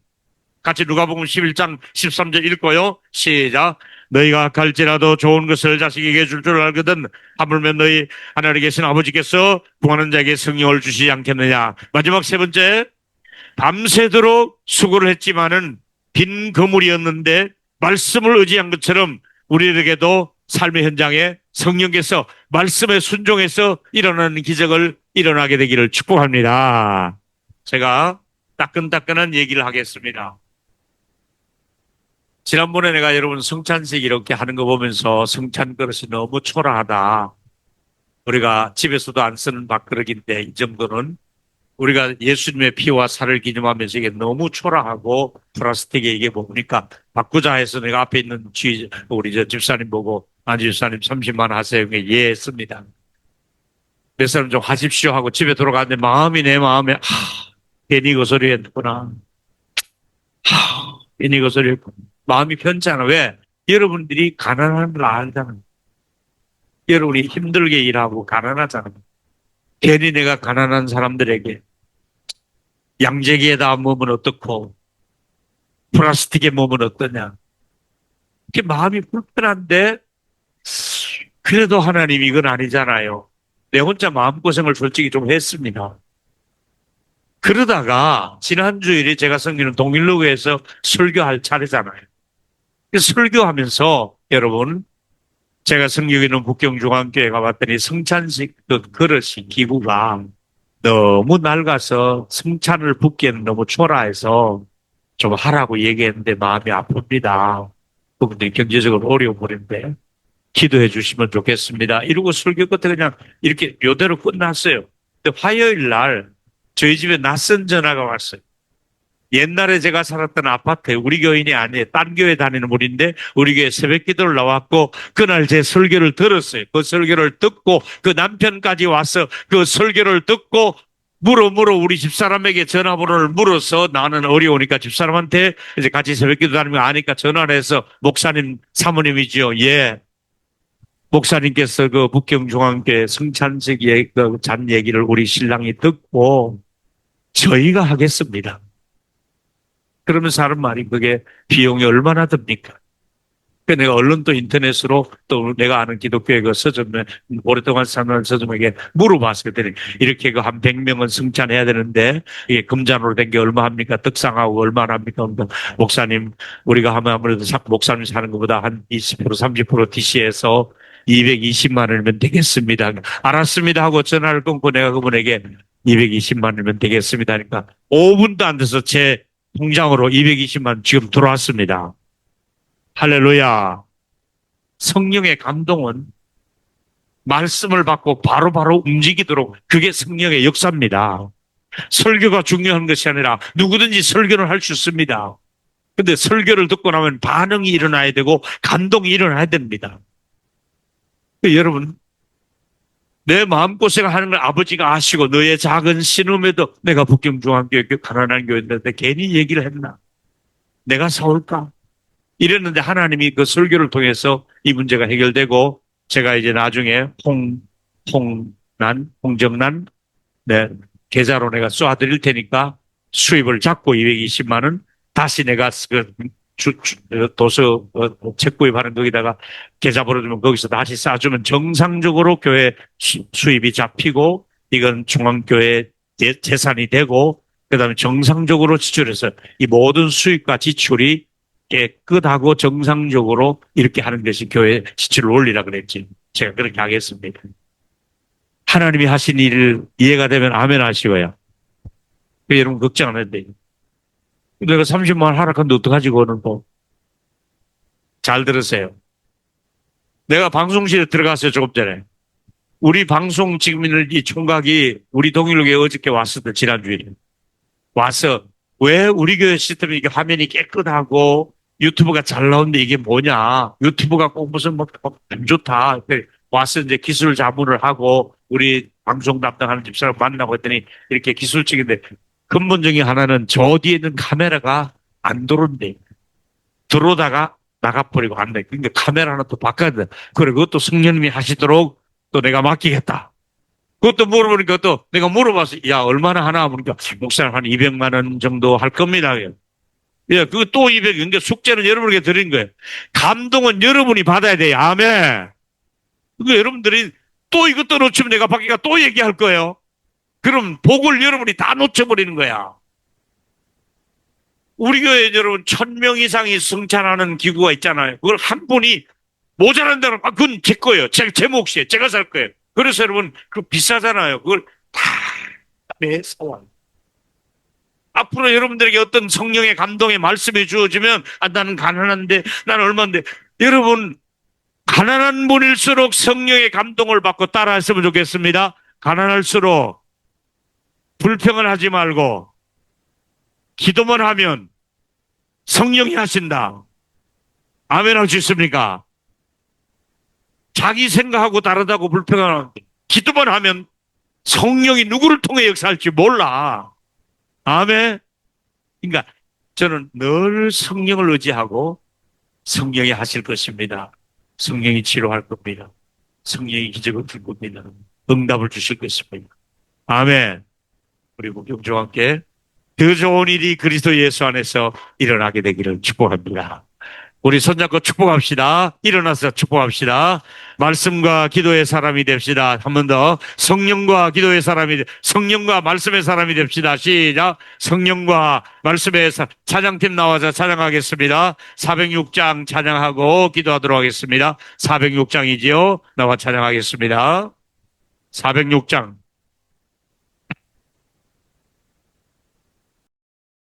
같이 누가복음 11장 13절 읽고요. 시작. 너희가 갈지라도 좋은 것을 자식에게 줄 줄 알거든 하물며 너희 하늘에 계신 아버지께서 구하는 자에게 성령을 주시지 않겠느냐. 마지막 세 번째, 밤새도록 수고를 했지만은 빈 거물이었는데 말씀을 의지한 것처럼 우리에게도 삶의 현장에 성령께서 말씀에 순종해서 일어나는 기적을 일어나게 되기를 축복합니다. 제가 따끈따끈한 얘기를 하겠습니다. 지난번에 내가 여러분 성찬식 이렇게 하는 거 보면서 성찬 그릇이 너무 초라하다. 우리가 집에서도 안 쓰는 밥그릇인데 이 정도는 우리가 예수님의 피와 살을 기념하면서 이게 너무 초라하고 플라스틱에 이게 보니까 바꾸자 해서 내가 앞에 있는 우리 저 집사님 보고 집사님 30만 하세요. 했습니다. 몇 사람 좀 하십시오 하고 집에 돌아갔는데 마음이 내 마음에 괜히 그 소리 했구나. 괜히 그 소리 했구나. 마음이 편찮아. 왜? 여러분들이 가난한 걸 알잖아요. 여러분이 힘들게 일하고 가난하잖아요. 괜히 내가 가난한 사람들에게 양재기에다 몸은 어떻고 플라스틱에 몸은 어떠냐. 이렇게 마음이 불편한데 그래도 하나님 이건 아니잖아요. 내 혼자 마음고생을 솔직히 좀 했습니다. 그러다가 지난 주일에 제가 섬기는 동일로교에서 설교할 차례잖아요. 설교하면서 여러분, 제가 성경에 있는 북경중앙교회 가봤더니 성찬식 그 그릇이 기구가 너무 낡아서 성찬을 붓기에는 너무 초라해서 좀 하라고 얘기했는데 마음이 아픕니다. 그분들이 경제적으로 어려운 분인데 기도해 주시면 좋겠습니다. 이러고 설교 끝에 그냥 이렇게 묘대로 끝났어요. 근데 화요일 날 저희 집에 낯선 전화가 왔어요. 옛날에 제가 살았던 아파트에 우리 교인이 아니에요. 딴 교회 다니는 분인데 우리 교회 새벽 기도를 나왔고 그날 제 설교를 들었어요. 그 설교를 듣고 그 남편까지 와서 그 설교를 듣고 물어 우리 집사람에게 전화번호를 물어서 나는 어려우니까 집사람한테 이제 같이 새벽 기도 다니는 거 아니까 전화를 해서 목사님 사모님이지요. 예. 목사님께서 그 북경중앙교회 성찬식 잔 얘기를 우리 신랑이 듣고 저희가 하겠습니다. 그러면서 하는 말이 그게 비용이 얼마나 듭니까? 그 내가 얼른 또 인터넷으로 또 내가 아는 기독교회 그 서점에 오랫동안 사는 서점에게 물어봤을 때 이렇게 그 한 100명은 승찬해야 되는데 이게 금잔으로 된 게 얼마 합니까? 떡상하고 얼마나 합니까? 목사님 우리가 하면 아무래도 목사님 사는 것보다 한 20% 30% DC에서 220만 원이면 되겠습니다. 알았습니다 하고 전화를 끊고 내가 그분에게 220만 원이면 되겠습니다 하니까 5분도 안 돼서 제 통장으로 220만 원 지금 들어왔습니다. 할렐루야. 성령의 감동은 말씀을 받고 바로바로 움직이도록 그게 성령의 역사입니다. 설교가 중요한 것이 아니라 누구든지 설교를 할 수 있습니다. 근데 설교를 듣고 나면 반응이 일어나야 되고 감동이 일어나야 됩니다. 여러분, 내 마음고생을 하는 걸 아버지가 아시고 너의 작은 신음에도 내가 북경중앙교회 가난한 교회인데 괜히 얘기를 했나? 내가 사올까? 이랬는데 하나님이 그 설교를 통해서 이 문제가 해결되고 제가 이제 나중에 홍정난 네, 계좌로 내가 쏴드릴 테니까 수입을 잡고 220만 원 다시 내가 그 도서 책 구입하는 거기다가 계좌 벌어주면 거기서 다시 쏴주면 정상적으로 교회 수입이 잡히고 이건 중앙교회 재산이 되고 그다음에 정상적으로 지출해서 이 모든 수입과 지출이 깨끗하고 정상적으로 이렇게 하는 것이 교회 지출 원리라 그랬지. 제가 그렇게 하겠습니다. 하나님이 하신 일을 이해가 되면 아멘 하시고요. 여러분 걱정 안 해도 돼요. 내가 30만 원 하락한데 어떡하지 그거는 뭐. 잘 들으세요. 내가 방송실에 들어갔어요 조금 전에. 우리 방송 지금 있는 이 총각이 우리 동일교회 어저께 왔었대 지난주에. 와서 왜 우리 교회 시스템이 이게 화면이 깨끗하고 유튜브가 잘 나오는데 이게 뭐냐. 유튜브가 꼭 무슨 안 좋다. 와서 이제 기술 자문을 하고 우리 방송 담당하는 집사람 만나고 했더니 이렇게 기술적인데 근본적인 하나는 저 뒤에 있는 카메라가 안 들어온대. 들어오다가 나가버리고 안 돼. 그러니까 카메라 하나 또 바꿔야 돼. 그래, 그것도 성령님이 하시도록 또 내가 맡기겠다. 그것도 물어보니까 또 내가 물어봐서 야 얼마나 하나 보니까 목사님 한 200만 원 정도 할 겁니다. 예, 그거 또 200. 그러니까 숙제는 여러분에게 드린 거예요. 감동은 여러분이 받아야 돼요. 아멘. 그러니까 여러분들이 또 이것도 놓치면 내가 밖에가 또 얘기할 거예요. 그럼 복을 여러분이 다 놓쳐버리는 거야. 우리 교회 여러분 1000명 이상이 성찬하는 기구가 있잖아요. 그걸 한 분이 모자란다는 그건 제 거예요. 제 몫이에요. 제가 살 거예요. 그래서 여러분 그거 비싸잖아요. 그걸 다 매서 앞으로 여러분들에게 어떤 성령의 감동의 말씀이 주어지면 나는 가난한데 나는 얼마인데 여러분 가난한 분일수록 성령의 감동을 받고 따라했으면 좋겠습니다. 가난할수록 불평을 하지 말고 기도만 하면 성령이 하신다. 아멘 할 수 있습니까? 자기 생각하고 다르다고 불평하는 기도만 하면 성령이 누구를 통해 역사할지 몰라. 아멘. 그러니까 저는 늘 성령을 의지하고 성령이 하실 것입니다. 성령이 치료할 겁니다. 성령이 기적을 줄 겁니다. 응답을 주실 것입니다. 아멘. 우리 목경주와 함께 더 좋은 일이 그리스도 예수 안에서 일어나게 되기를 축복합니다. 우리 손잡고 축복합시다. 일어나서 축복합시다. 말씀과 기도의 사람이 됩시다. 한 번 더. 성령과 말씀의 사람이 됩시다. 시작. 성령과 말씀의 찬양팀 나와서 찬양하겠습니다. 406장 찬양하고 기도하도록 하겠습니다. 406장이지요. 나와 찬양하겠습니다. 406장.